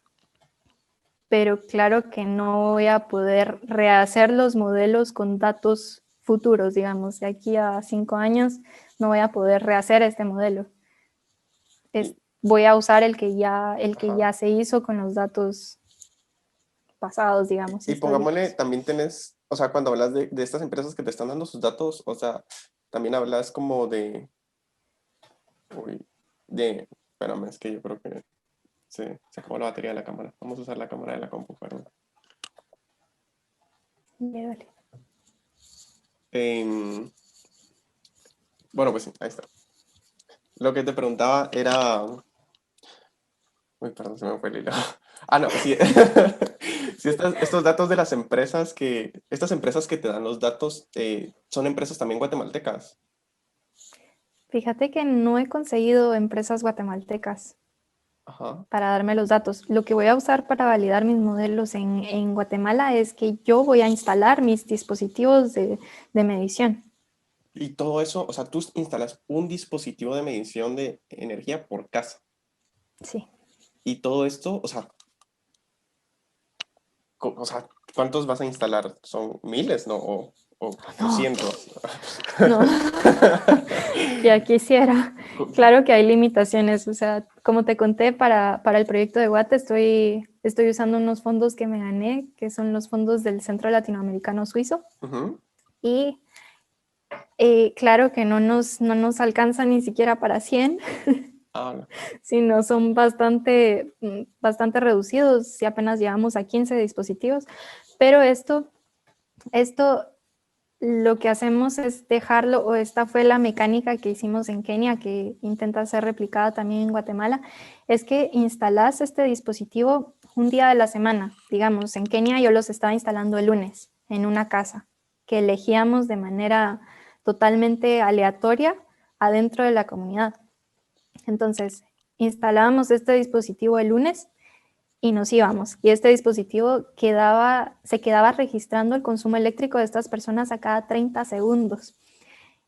Pero claro que no voy a poder rehacer los modelos con datos futuros, digamos, de aquí a 5 años no voy a poder rehacer este modelo. Voy a usar el que ya se hizo con los datos pasados, digamos, Y pongámosle, históricos. también tenés, o sea, cuando hablas de estas empresas que te están dando sus datos, o sea, también hablas como uy, espérame, es que yo creo que se acabó la batería de la cámara. Vamos a usar la cámara de la compu, perdón. Dale. Bueno, pues sí, ahí está. Lo que te preguntaba era... Uy, perdón, se me fue el hilo. Ah, no, sí. Sí, estos datos de las empresas estas empresas que te dan los datos, son empresas también guatemaltecas. Fíjate que no he conseguido empresas guatemaltecas Ajá. para darme los datos. Lo que voy a usar para validar mis modelos en Guatemala es que yo voy a instalar mis dispositivos de medición. Y todo eso, o sea, tú instalas un dispositivo de medición de energía por casa. Sí. Y todo esto, o sea, ¿cuántos vas a instalar? ¿Son miles, no? O No, cientos. no, ya quisiera. Claro que hay limitaciones. O sea, como te conté, para el proyecto de Guate estoy usando unos fondos que me gané, que son los fondos del Centro Latinoamericano Suizo. Ujú. Y claro que no nos alcanza ni siquiera para 100, Ah, sino son bastante reducidos, si apenas llevamos a 15 dispositivos. Pero esto lo que hacemos es dejarlo, o esta fue la mecánica que hicimos en Kenia, que intenta ser replicada también en Guatemala, es que instalas este dispositivo un día de la semana. Digamos, en Kenia yo los estaba instalando el lunes en una casa que elegíamos de manera totalmente aleatoria adentro de la comunidad. Entonces, instalábamos este dispositivo el lunes y nos íbamos. Y este dispositivo se quedaba registrando el consumo eléctrico de estas personas a cada 30 segundos.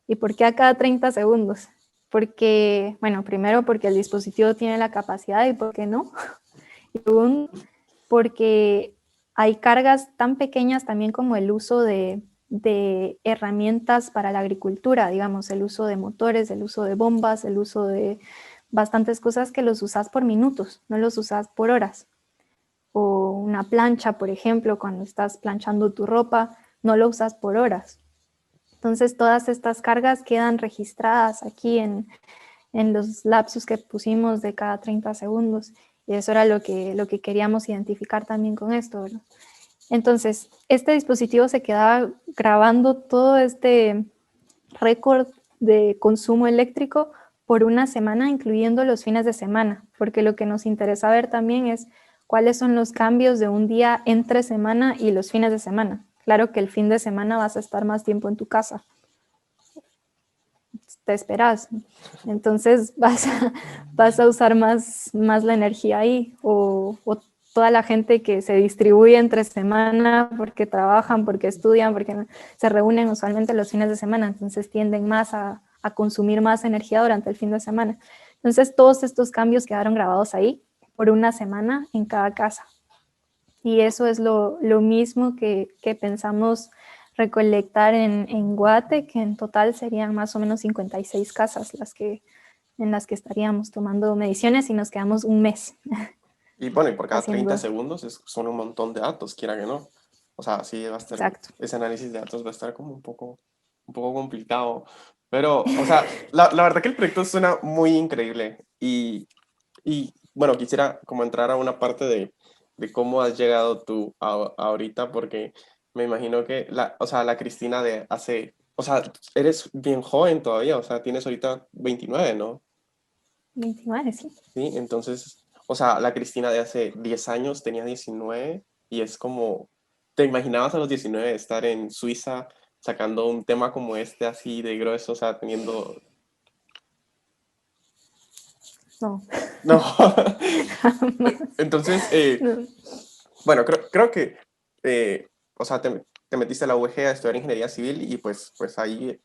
¿Y por qué a cada 30 segundos? Porque, bueno, primero porque el dispositivo tiene la capacidad y por qué no. Y segundo, porque hay cargas tan pequeñas también como el uso de herramientas para la agricultura, digamos, el uso de motores, el uso de bombas, el uso de bastantes cosas que los usas por minutos, no los usas por horas. O una plancha, por ejemplo, cuando estás planchando tu ropa, no lo usas por horas. Entonces, todas estas cargas quedan registradas aquí en los lapsos que pusimos de cada 30 segundos. Y eso era lo que queríamos identificar también con esto, ¿verdad? Entonces, este dispositivo se quedaba grabando todo este récord de consumo eléctrico por una semana, incluyendo los fines de semana, porque lo que nos interesa ver también es cuáles son los cambios de un día entre semana y los fines de semana. Claro que el fin de semana vas a estar más tiempo en tu casa, te esperas, entonces vas a usar más la energía ahí, o toda la gente que se distribuye entre semana porque trabajan, porque estudian, porque se reúnen usualmente los fines de semana, entonces tienden más a consumir más energía durante el fin de semana. Entonces todos estos cambios quedaron grabados ahí por una semana en cada casa. Y eso es lo mismo que pensamos recolectar en Guate, que en total serían más o menos 56 casas en las que estaríamos tomando mediciones y nos quedamos un mes y bueno, y por cada 30 haciendo. segundos son un montón de datos, quiera que no. O sea, sí va a estar, Exacto. ese análisis de datos va a estar como un poco complicado. Pero, o sea, la verdad que el proyecto suena muy increíble. Y bueno, quisiera como entrar a una parte de cómo has llegado tú ahorita, porque me imagino que o sea, la Cristina de hace, o sea, eres bien joven todavía, o sea, tienes ahorita 29, ¿no? 29, sí. Sí, entonces, o sea, la Cristina de hace 10 años tenía 19 y es como, ¿te imaginabas a los 19 estar en Suiza sacando un tema como este así de grueso, o sea, teniendo... No. No. Entonces, No. bueno, creo que, o sea, te metiste a la UG a estudiar ingeniería civil y pues ahí,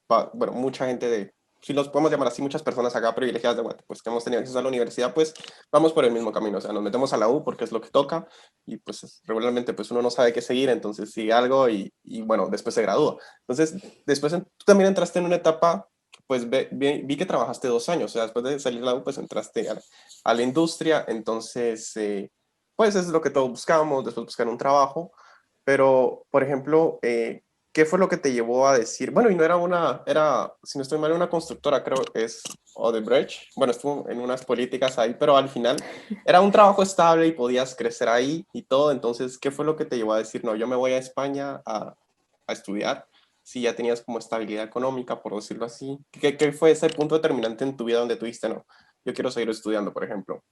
bueno, mucha gente si los podemos llamar así, muchas personas acá privilegiadas de Guate, pues que hemos tenido acceso a la universidad, pues vamos por el mismo camino, o sea, nos metemos a la U porque es lo que toca y pues regularmente pues uno no sabe qué seguir, entonces sigue algo y bueno, después se gradúa. Entonces, después tú también entraste en una etapa, pues vi que trabajaste 2 años, o sea, después de salir de la U, pues entraste a la industria, entonces, pues es lo que todos buscamos, después buscar un trabajo, pero, por ejemplo, ¿qué fue lo que te llevó a decir? Bueno, y no era era, si no estoy mal, una constructora, creo que es Odebrecht. Bueno, estuvo en unas políticas ahí, pero al final era un trabajo estable y podías crecer ahí y todo. Entonces, ¿qué fue lo que te llevó a decir, no, yo me voy a España a estudiar? Si ya tenías como estabilidad económica, por decirlo así. ¿Qué fue ese punto determinante en tu vida donde tú dijiste, no, yo quiero seguir estudiando, por ejemplo?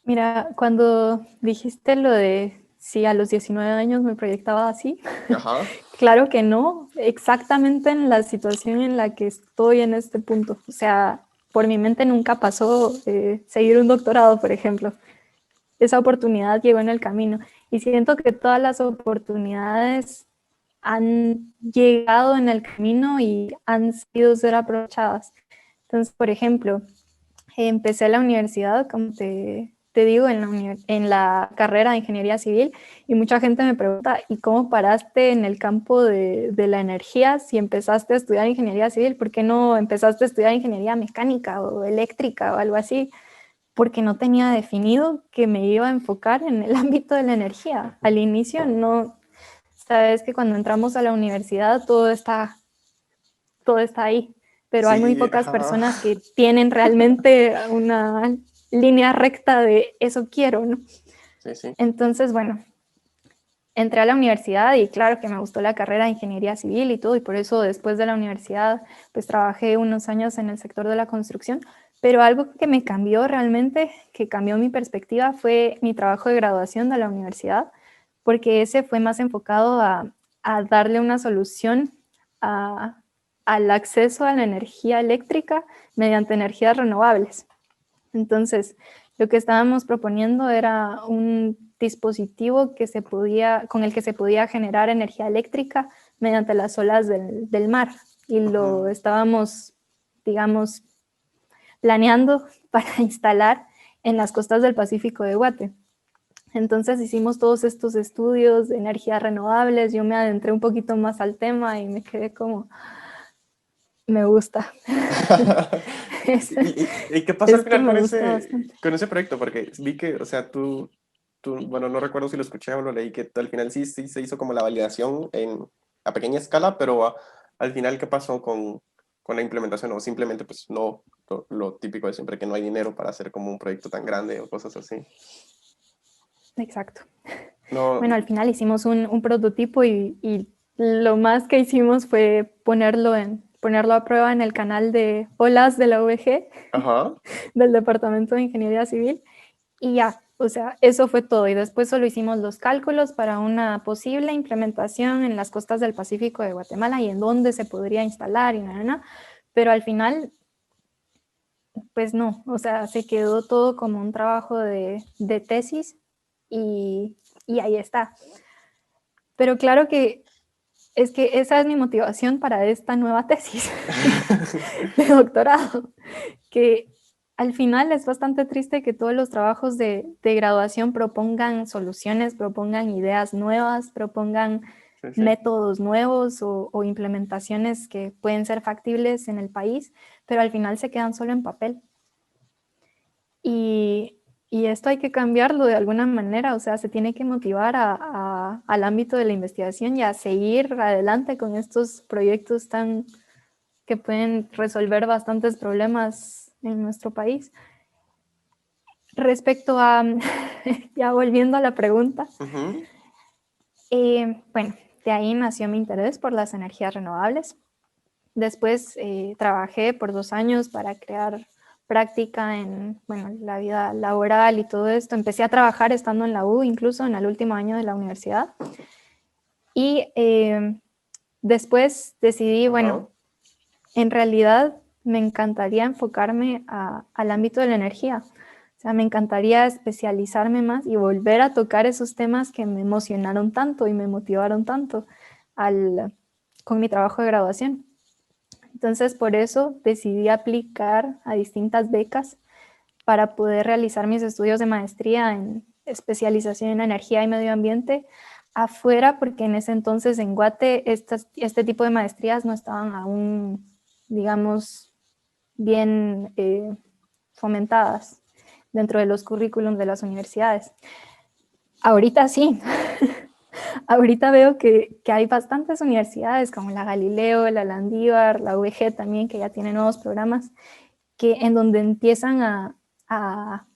Mira, cuando dijiste lo de si a los 19 años me proyectaba así, Ajá. claro que no, exactamente en la situación en la que estoy en este punto. O sea, por mi mente nunca pasó seguir un doctorado, por ejemplo. Esa oportunidad llegó en el camino y siento que todas las oportunidades han llegado en el camino y han sido ser aprovechadas. Entonces, por ejemplo, empecé la universidad, como te digo, en la carrera de ingeniería civil y mucha gente me pregunta, ¿y cómo paraste en el campo de la energía si empezaste a estudiar ingeniería civil? ¿Por qué no empezaste a estudiar ingeniería mecánica o eléctrica o algo así? Porque no tenía definido que me iba a enfocar en el ámbito de la energía. Al inicio no, sabes que cuando entramos a la universidad todo está ahí, pero hay muy Sí, pocas ajá. personas que tienen realmente una línea recta de eso quiero, ¿no? Sí, sí. Entonces, bueno, entré a la universidad y claro que me gustó la carrera de ingeniería civil y todo, y por eso después de la universidad pues trabajé unos años en el sector de la construcción, pero algo que me cambió realmente, que cambió mi perspectiva, fue mi trabajo de graduación de la universidad, porque ese fue más enfocado a darle una solución a, al acceso a la energía eléctrica mediante energías renovables. Entonces, lo que estábamos proponiendo era un dispositivo con el que se podía generar energía eléctrica mediante las olas del mar y lo Ujú. estábamos, digamos, planeando para instalar en las costas del Pacífico de Guate. Entonces hicimos todos estos estudios de energías renovables, yo me adentré un poquito más al tema y me quedé como, me gusta. ¿Y qué pasó al Es que final me gusta bastante. con ese proyecto? Porque vi que, o sea, bueno, no recuerdo si lo escuché o lo leí, que al final sí se hizo como la validación a pequeña escala, pero al final, ¿qué pasó con la implementación? O simplemente, pues, no, lo típico de siempre, que no hay dinero para hacer como un proyecto tan grande o cosas así. Exacto. No, Bueno, al final hicimos un prototipo y lo más que hicimos fue ponerlo a prueba en el canal de olas de la UVG, ajá. del Departamento de Ingeniería Civil, y ya, o sea, eso fue todo. Y después solo hicimos los cálculos para una posible implementación en las costas del Pacífico de Guatemala y en dónde se podría instalar y nada, pero al final, pues no, o sea, se quedó todo como un trabajo de tesis y, y ahí está. Pero claro que es que esa es mi motivación para esta nueva tesis de doctorado, que al final es bastante triste que todos los trabajos de graduación propongan soluciones, propongan ideas nuevas, propongan Sí, sí. métodos nuevos o implementaciones que pueden ser factibles en el país, pero al final se quedan solo en papel. Y, y esto hay que cambiarlo de alguna manera, o sea, se tiene que motivar al ámbito de la investigación y a seguir adelante con estos proyectos que pueden resolver bastantes problemas en nuestro país. Respecto a, ya volviendo a la pregunta, Ujú. bueno, de ahí nació mi interés por las energías renovables. Después trabajé por 2 años para crear práctica en bueno, la vida laboral y todo esto. Empecé a trabajar estando en la U, incluso en el último año de la universidad. Y después decidí, Ajá. bueno, en realidad me encantaría enfocarme al ámbito de la energía. O sea, me encantaría especializarme más y volver a tocar esos temas que me emocionaron tanto y me motivaron tanto con mi trabajo de graduación. Entonces, por eso decidí aplicar a distintas becas para poder realizar mis estudios de maestría en especialización en energía y medio ambiente afuera, porque en ese entonces en Guate este tipo de maestrías no estaban aún, digamos, bien fomentadas dentro de los currículums de las universidades. Ahorita sí. Ahorita veo que hay bastantes universidades como la Galileo, la Landívar, la UVG también, que ya tienen nuevos programas, que en donde empiezan a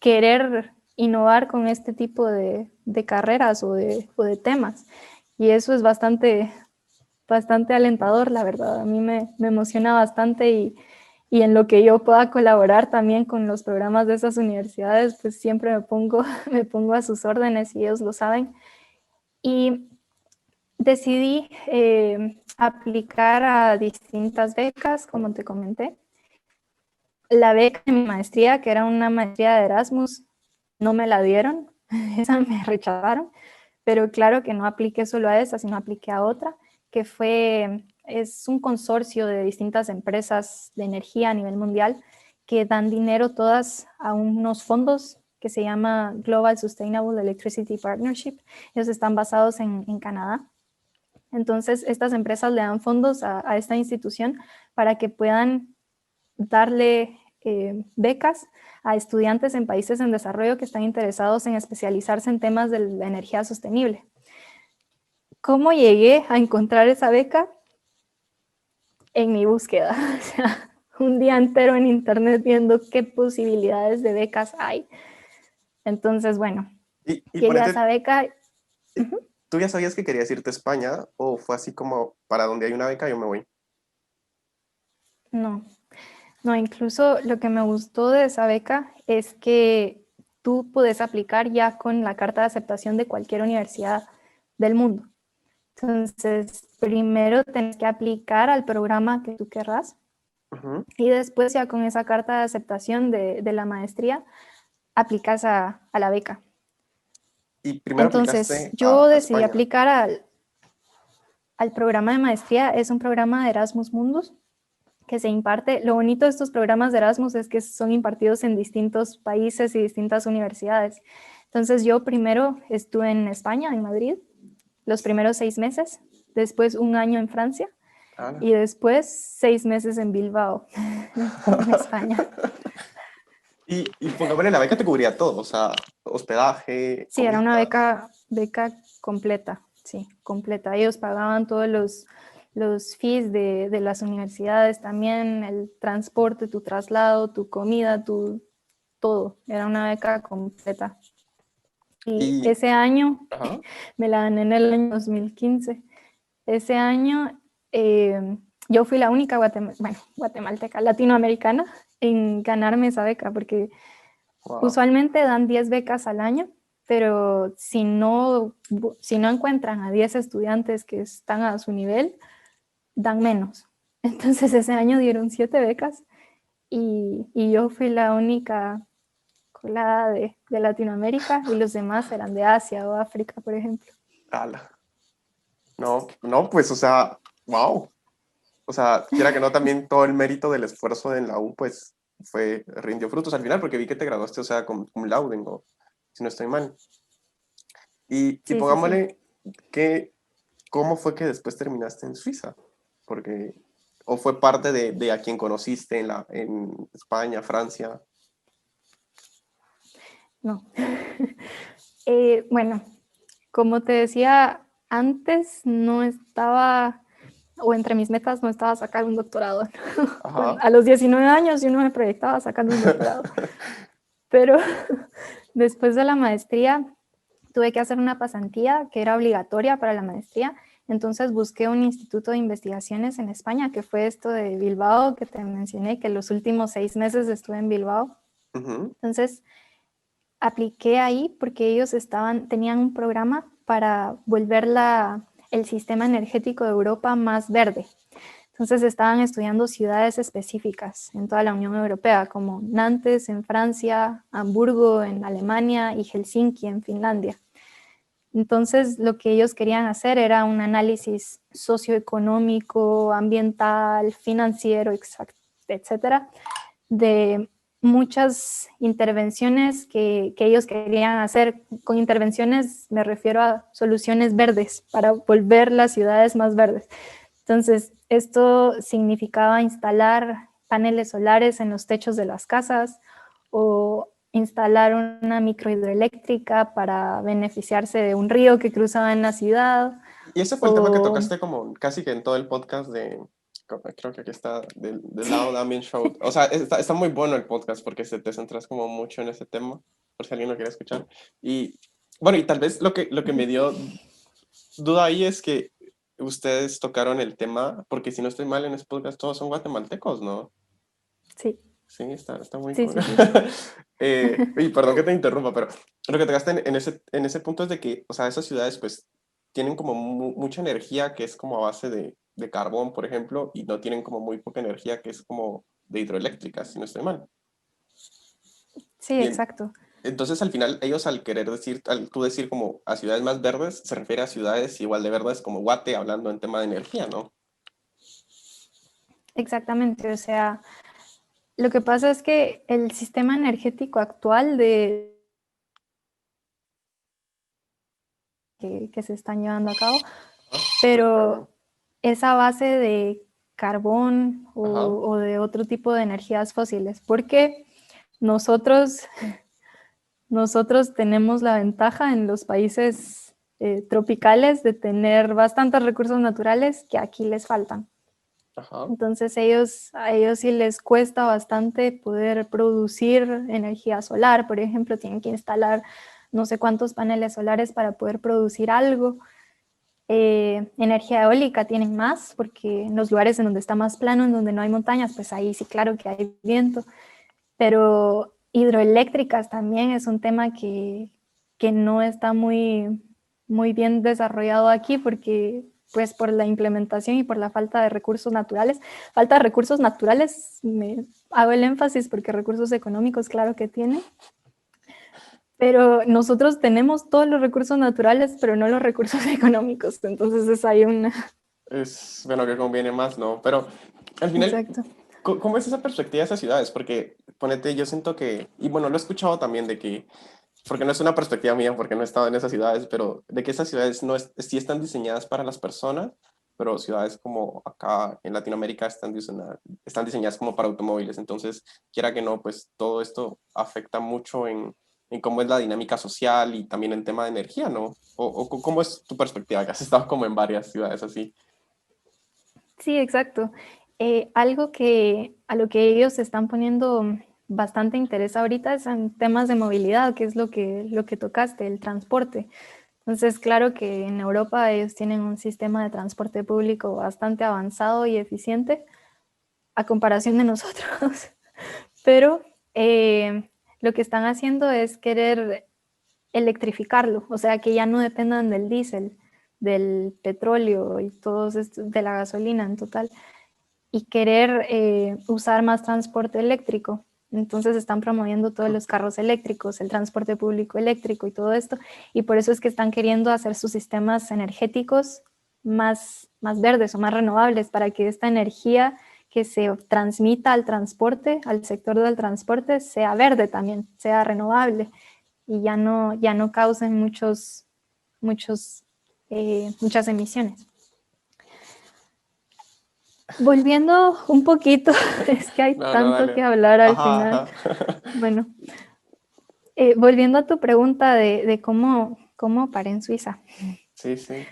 querer innovar con este tipo de carreras o de temas. Y eso es bastante alentador, la verdad. A mí me emociona bastante y en lo que yo pueda colaborar también con los programas de esas universidades, pues siempre me pongo a sus órdenes y ellos lo saben. Y decidí aplicar a distintas becas, como te comenté. La beca de mi maestría, que era una maestría de Erasmus, no me la dieron, esa me rechazaron, pero claro que no apliqué solo a esa, sino apliqué a otra, que es un consorcio de distintas empresas de energía a nivel mundial que dan dinero todas a unos fondos que se llama Global Sustainable Electricity Partnership. Ellos están basados en Canadá. Entonces, estas empresas le dan fondos a esta institución para que puedan darle becas a estudiantes en países en desarrollo que están interesados en especializarse en temas de la energía sostenible. ¿Cómo llegué a encontrar esa beca? En mi búsqueda. O sea, un día entero en internet viendo qué posibilidades de becas hay. Entonces, bueno, Y llegué a esa beca. ¿Tú ya sabías que querías irte a España o fue así como para donde hay una beca yo me voy? No, incluso lo que me gustó de esa beca es que tú puedes aplicar ya con la carta de aceptación de cualquier universidad del mundo. Entonces, primero tienes que aplicar al programa que tú querrás y después ya con esa carta de aceptación de la maestría, aplicas a la beca. Y primero Entonces, aplicaste yo a decidí España. aplicar al programa de maestría. Es un programa de Erasmus Mundus que se imparte. Lo bonito de estos programas de Erasmus es que son impartidos en distintos países y distintas universidades. Entonces yo primero estuve en España, en Madrid, los primeros 6 meses, después un año en Francia y después 6 meses en Bilbao, en España. Y pongámosle, la beca te cubría todo, o sea, hospedaje, Sí, era una comida. beca completa, sí, completa. Ellos pagaban todos los fees de las universidades también, el transporte, tu traslado, tu comida, todo. Era una beca completa. Y Y, ese año, ajá. me la gané en el año 2015. Ese año yo fui la única guatemalteca, latinoamericana en ganarme esa beca, porque Wow. usualmente dan 10 becas al año, pero si no encuentran a 10 estudiantes que están a su nivel, dan menos. Entonces ese año dieron 7 becas y yo fui la única colada de Latinoamérica y los demás eran de Asia o África, por ejemplo. Ala. No, no, pues, o sea, wow. O sea, quiera que no, también todo el mérito del esfuerzo en la U, pues, rindió frutos al final, porque vi que te graduaste, o sea, cum laude, ¿no? Si no estoy mal. Y Sí, sí, sí. pongámosle que, ¿cómo fue que después terminaste en Suiza? Porque, o fue parte de a quien conociste en España, Francia. No. Bueno, como te decía, antes no estaba, o entre mis metas no estaba sacar un doctorado. Ajá. A los 19 años yo no me proyectaba sacando un doctorado. Pero después de la maestría tuve que hacer una pasantía que era obligatoria para la maestría. Entonces busqué un instituto de investigaciones en España, que fue esto de Bilbao, que te mencioné, que los últimos 6 meses estuve en Bilbao. Entonces apliqué ahí porque ellos tenían un programa para volver el sistema energético de Europa más verde. Entonces estaban estudiando ciudades específicas en toda la Unión Europea, como Nantes en Francia, Hamburgo en Alemania y Helsinki en Finlandia. Entonces, lo que ellos querían hacer era un análisis socioeconómico, ambiental, financiero, etcétera, de muchas intervenciones que ellos querían hacer. Con intervenciones me refiero a soluciones verdes para volver las ciudades más verdes. Entonces, esto significaba instalar paneles solares en los techos de las casas o instalar una microhidroeléctrica para beneficiarse de un río que cruzaba en la ciudad. Y ese fue el tema que tocaste como casi que en todo el podcast de, creo que aquí está del lado de Ambient Show. O sea, está muy bueno el podcast porque te centras como mucho en ese tema, por si alguien lo quiere escuchar. Y bueno, y tal vez lo que me dio duda ahí es que ustedes tocaron el tema, porque si no estoy mal en ese podcast todos son guatemaltecos, ¿no? Sí. Sí, está muy Sí, cool. sí, sí. Y perdón que te interrumpa, pero lo que tocaste en ese punto es de que, o sea, esas ciudades pues tienen como mucha energía que es como a base de carbón, por ejemplo, y no tienen como muy poca energía que es como de hidroeléctricas, si no estoy mal. Sí, Y exacto. entonces al final ellos al querer decir, al tú decir como a ciudades más verdes, se refiere a ciudades igual de verdes como Guate, hablando en tema de energía, ¿no? Exactamente. O sea, lo que pasa es que el sistema energético actual que se están llevando a cabo, pero esa base de carbón Ajá. o de otro tipo de energías fósiles, porque nosotros tenemos la ventaja en los países tropicales de tener bastantes recursos naturales que aquí les faltan. Ajá. Entonces a ellos sí les cuesta bastante poder producir energía solar, por ejemplo, tienen que instalar no sé cuántos paneles solares para poder producir algo. Energía eólica tienen más, porque en los lugares en donde está más plano, en donde no hay montañas, pues ahí sí, claro que hay viento. Pero hidroeléctricas también es un tema que no está muy bien desarrollado aquí, porque pues por la implementación y por la falta de recursos naturales. Falta de recursos naturales, me hago el énfasis porque recursos económicos, claro que tiene. Pero nosotros tenemos todos los recursos naturales, pero no los recursos económicos. Entonces hay una... Es, bueno, que conviene más, ¿no? Pero al final, Exacto. ¿cómo es esa perspectiva de esas ciudades? Porque, ponete, yo siento que, y bueno, lo he escuchado también de que, porque no es una perspectiva mía, porque no he estado en esas ciudades, pero de que esas ciudades no sí están diseñadas para las personas, pero ciudades como acá en Latinoamérica están diseñadas como para automóviles. Entonces, quiera que no, pues todo esto afecta mucho en cómo es la dinámica social y también en tema de energía, ¿no? O cómo es tu perspectiva, que has estado como en varias ciudades así. Sí, exacto. Algo a lo que ellos están poniendo bastante interés ahorita es en temas de movilidad, que es lo que tocaste, el transporte. Entonces, claro que en Europa ellos tienen un sistema de transporte público bastante avanzado y eficiente a comparación de nosotros, pero lo que están haciendo es querer electrificarlo, o sea, que ya no dependan del diésel, del petróleo y todos estos, de la gasolina en total, y querer usar más transporte eléctrico. Entonces están promoviendo todos los carros eléctricos, el transporte público eléctrico y todo esto, y por eso es que están queriendo hacer sus sistemas energéticos más verdes o más renovables para que esta energía que se transmita al transporte, al sector del transporte, sea verde también, sea renovable y ya no causen muchas emisiones. Volviendo un poquito, es que hay No, no, tanto que dale. hablar al Ajá, final. ajá. Bueno, volviendo a tu pregunta de cómo paré en Suiza. Sí, sí.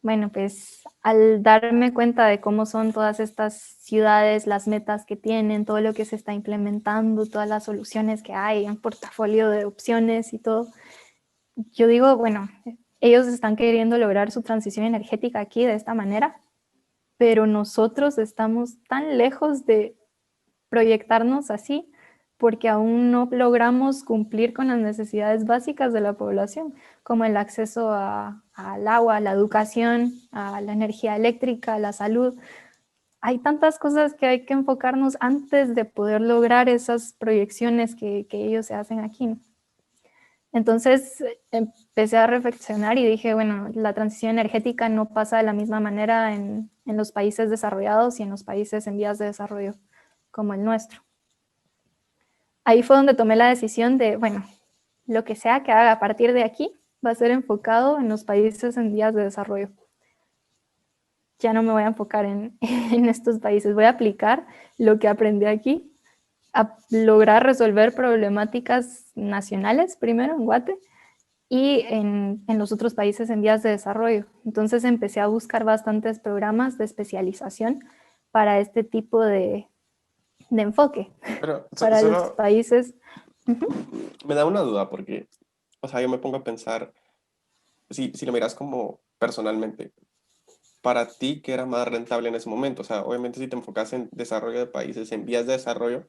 Bueno, pues al darme cuenta de cómo son todas estas ciudades, las metas que tienen, todo lo que se está implementando, todas las soluciones que hay, un portafolio de opciones y todo, yo digo, bueno, ellos están queriendo lograr su transición energética aquí de esta manera, pero nosotros estamos tan lejos de proyectarnos así porque aún no logramos cumplir con las necesidades básicas de la población, como el acceso al agua, a la educación, a la energía eléctrica, a la salud. Hay tantas cosas que hay que enfocarnos antes de poder lograr esas proyecciones que ellos se hacen aquí. Entonces empecé a reflexionar y dije, bueno, la transición energética no pasa de la misma manera en los países desarrollados y en los países en vías de desarrollo como el nuestro. Ahí fue donde tomé la decisión de, bueno, lo que sea que haga a partir de aquí va a ser enfocado en los países en vías de desarrollo. Ya no me voy a enfocar en estos países, voy a aplicar lo que aprendí aquí a lograr resolver problemáticas nacionales, primero en Guate, y en los otros países en vías de desarrollo. Entonces empecé a buscar bastantes programas de especialización para este tipo de enfoque, Pero para los solo países. Uh-huh. me da una duda porque, o sea, yo me pongo a pensar, si lo miras como personalmente, para ti, ¿qué era más rentable en ese momento? O sea, obviamente si te enfocas en desarrollo de países, en vías de desarrollo,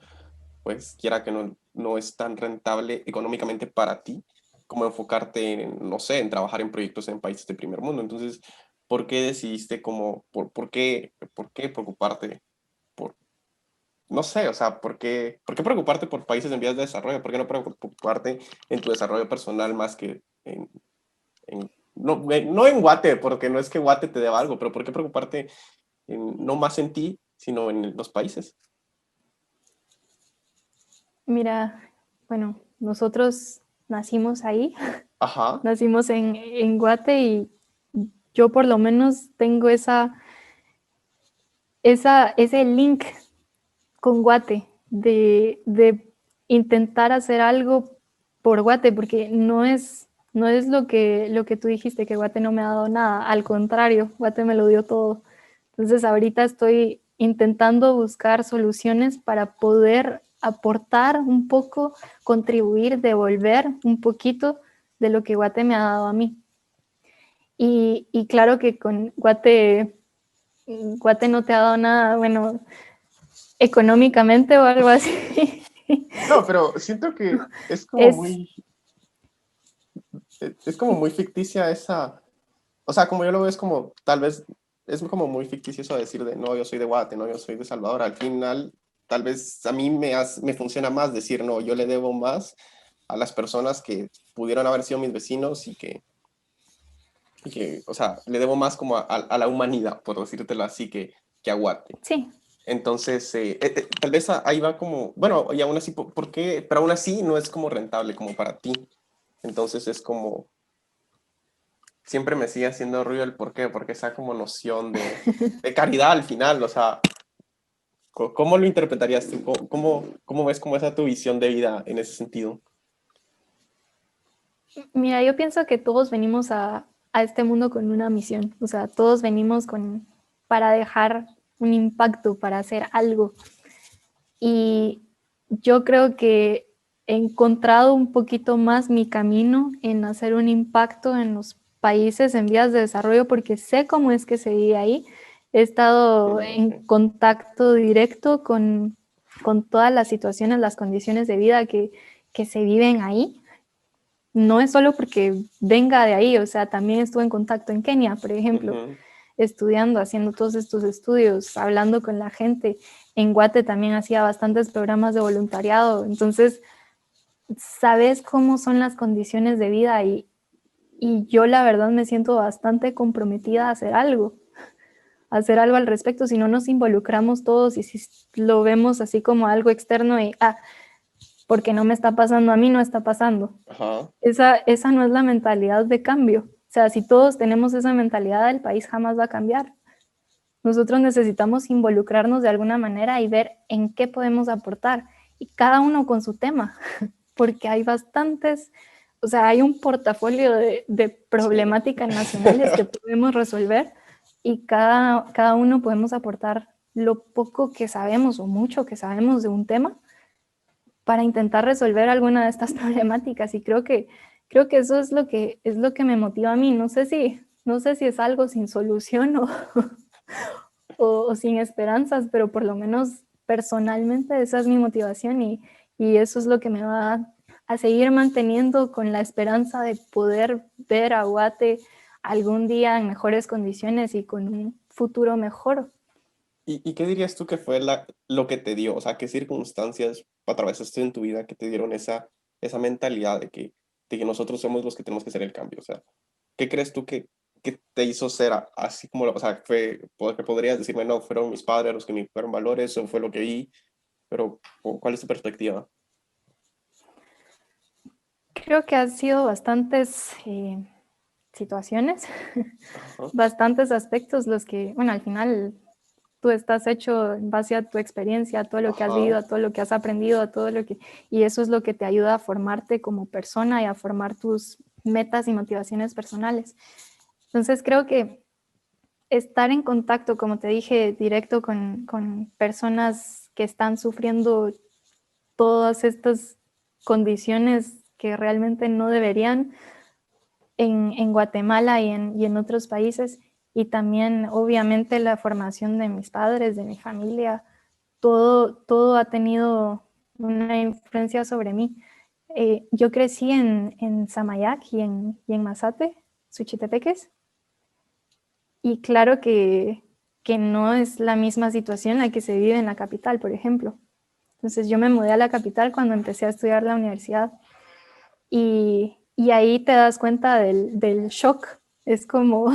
pues quiera que no, no es tan rentable económicamente para ti como enfocarte en, no sé, en trabajar en proyectos en países de primer mundo. Entonces, ¿por qué decidiste como, por qué preocuparte por, no sé, o sea, por qué preocuparte por países en vías de desarrollo? ¿Por qué no preocuparte en tu desarrollo personal más que no, no en Guate, porque no es que Guate te deba algo, pero ¿por qué preocuparte no más en ti, sino en los países? Mira, bueno, nosotros nacimos ahí, Ajá. nacimos en Guate y yo por lo menos tengo ese link con Guate de intentar hacer algo por Guate, porque no es lo que tú dijiste, que Guate no me ha dado nada, al contrario, Guate me lo dio todo. Entonces ahorita estoy intentando buscar soluciones para poder aportar un poco, contribuir, devolver un poquito de lo que Guate me ha dado a mí. Y claro que con Guate no te ha dado nada, bueno, económicamente o algo así. No, pero siento que Es, es como muy ficticia esa, o sea, como yo lo veo es como, tal vez, es como muy ficticio eso de decir de, no, yo soy de Guate, no, yo soy de Salvador. Al final, tal vez a mí me funciona más decir, no, yo le debo más a las personas que pudieron haber sido mis vecinos y que, o sea, le debo más como a la humanidad, por decírtelo así, que a Guate. sí, Entonces, tal vez ahí va como, bueno, y aún así, ¿por qué? Pero aún así no es como rentable como para ti. Entonces es como, siempre me sigue haciendo ruido el por qué, porque esa como noción de caridad al final, o sea, ¿cómo lo interpretarías tú? ¿Cómo ves como esa tu visión de vida en ese sentido? mira, yo pienso que todos venimos a este mundo con una misión, o sea, todos venimos para dejar un impacto, para hacer algo. Y yo creo que he encontrado un poquito más mi camino en hacer un impacto en los países en vías de desarrollo porque sé cómo es que se vive ahí. He estado en Ok. contacto directo con todas las situaciones, las condiciones de vida que se viven ahí. No es solo porque venga de ahí, o sea, también estuve en contacto en Kenia, por ejemplo, Ujú. estudiando, haciendo todos estos estudios, hablando con la gente. En Guate también hacía bastantes programas de voluntariado, entonces sabes cómo son las condiciones de vida y yo la verdad me siento bastante comprometida a hacer algo al respecto, si no nos involucramos todos y si lo vemos así como algo externo y, porque no me está pasando a mí, no está pasando. Ajá. Esa no es la mentalidad de cambio. O sea, si todos tenemos esa mentalidad, el país jamás va a cambiar. Nosotros necesitamos involucrarnos de alguna manera y ver en qué podemos aportar. Y cada uno con su tema, porque hay bastantes, o sea, hay un portafolio de Sí. problemáticas nacionales que podemos resolver y cada uno podemos aportar lo poco que sabemos o mucho que sabemos de un tema para intentar resolver alguna de estas problemáticas. Y creo que eso es lo que me motiva a mí. No sé si es algo sin solución o sin esperanzas, pero por lo menos personalmente esa es mi motivación y eso es lo que me va a seguir manteniendo con la esperanza de poder ver a Guate algún día en mejores condiciones y con un futuro mejor. ¿Y qué dirías tú que fue lo que te dio? O sea, ¿qué circunstancias atravesaste en tu vida que te dieron esa mentalidad de que de que nosotros somos los que tenemos que hacer el cambio? O sea, ¿qué crees tú que te hizo ser así como, o sea, que podrías decirme, no, fueron mis padres los que me impartieron valores o fue lo que vi, pero ¿cuál es tu perspectiva? Creo que han sido bastantes situaciones, Ajá, bastantes aspectos los que, bueno, al final tú estás hecho en base a tu experiencia, a todo lo que has ajá, vivido, a todo lo que has aprendido, a todo lo que, y eso es lo que te ayuda a formarte como persona y a formar tus metas y motivaciones personales. Entonces creo que estar en contacto, como te dije, directo con personas que están sufriendo todas estas condiciones que realmente no deberían en Guatemala y en otros países, y también obviamente la formación de mis padres, de mi familia, todo ha tenido una influencia sobre mí. Yo crecí en Samayac y en Mazate, Suchitepeques, y claro que no es la misma situación la que se vive en la capital, por ejemplo. Entonces yo me mudé a la capital cuando empecé a estudiar la universidad y ahí te das cuenta del shock. Es como,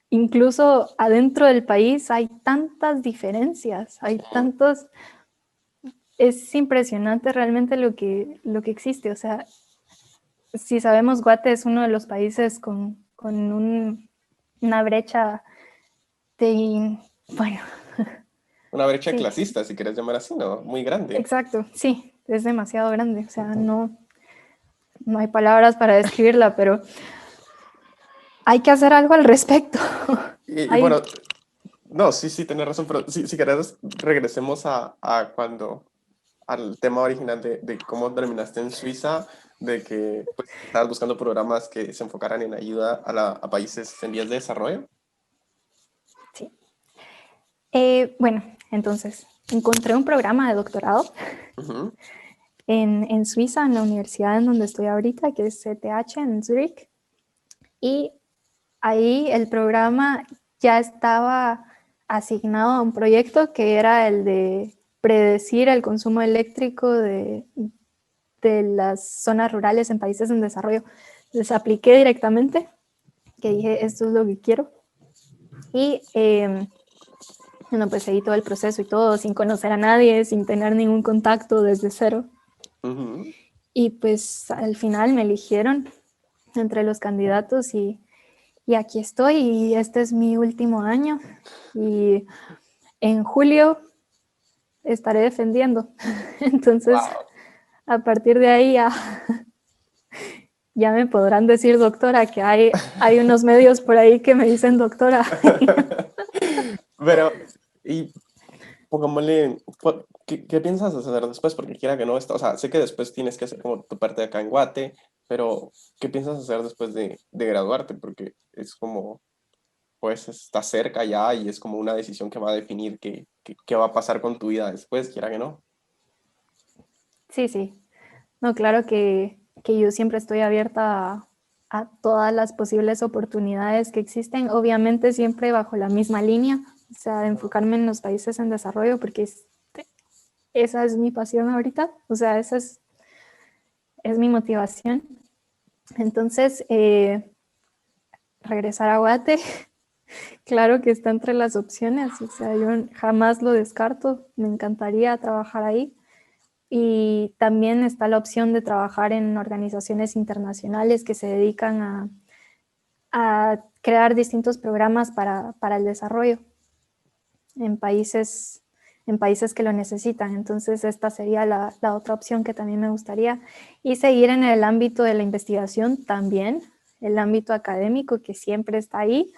incluso adentro del país hay tantas diferencias, hay tantos, es impresionante realmente lo que existe. O sea, si sabemos, Guate es uno de los países con una brecha de, bueno, una brecha sí, clasista, si quieres llamar así, ¿no? Muy grande. exacto, sí, es demasiado grande. O sea, no hay palabras para describirla, pero hay que hacer algo al respecto. Y hay, bueno, no, sí, sí, tienes razón, pero si querés, regresemos a cuando, al tema original de cómo terminaste en Suiza, de que pues, estabas buscando programas que se enfocaran en ayuda a países en vías de desarrollo. sí. Bueno, entonces, encontré un programa de doctorado Ujú. en Suiza, en la universidad en donde estoy ahorita, que es CTH en Zurich, y ahí el programa ya estaba asignado a un proyecto que era el de predecir el consumo eléctrico de las zonas rurales en países en desarrollo. Les apliqué directamente, que dije, esto es lo que quiero. Y bueno, pues seguí todo el proceso y todo, sin conocer a nadie, sin tener ningún contacto desde cero. Ujú. Y pues al final me eligieron entre los candidatos y aquí estoy y este es mi último año y en julio estaré defendiendo. Entonces, Wow. a partir de ahí ya, ya me podrán decir doctora, que hay unos medios por ahí que me dicen doctora. Pero, y pongámosle, ¿qué piensas hacer después? Porque quiera que no, o sea, sé que después tienes que hacer como tu parte de acá en Guate, pero ¿qué piensas hacer después de graduarte? Porque es como, pues, está cerca ya y es como una decisión que va a definir qué va a pasar con tu vida después, quiera que no. Sí, sí. No, claro que yo siempre estoy abierta a todas las posibles oportunidades que existen, obviamente siempre bajo la misma línea, o sea, de enfocarme en los países en desarrollo, porque esa es mi pasión ahorita, o sea, es mi motivación. Entonces, regresar a Guate, claro que está entre las opciones, o sea, yo jamás lo descarto, me encantaría trabajar ahí. Y también está la opción de trabajar en organizaciones internacionales que se dedican a crear distintos programas para el desarrollo en países, en países que lo necesitan. Entonces, esta sería la otra opción que también me gustaría. Y seguir en el ámbito de la investigación también, el ámbito académico que siempre está ahí.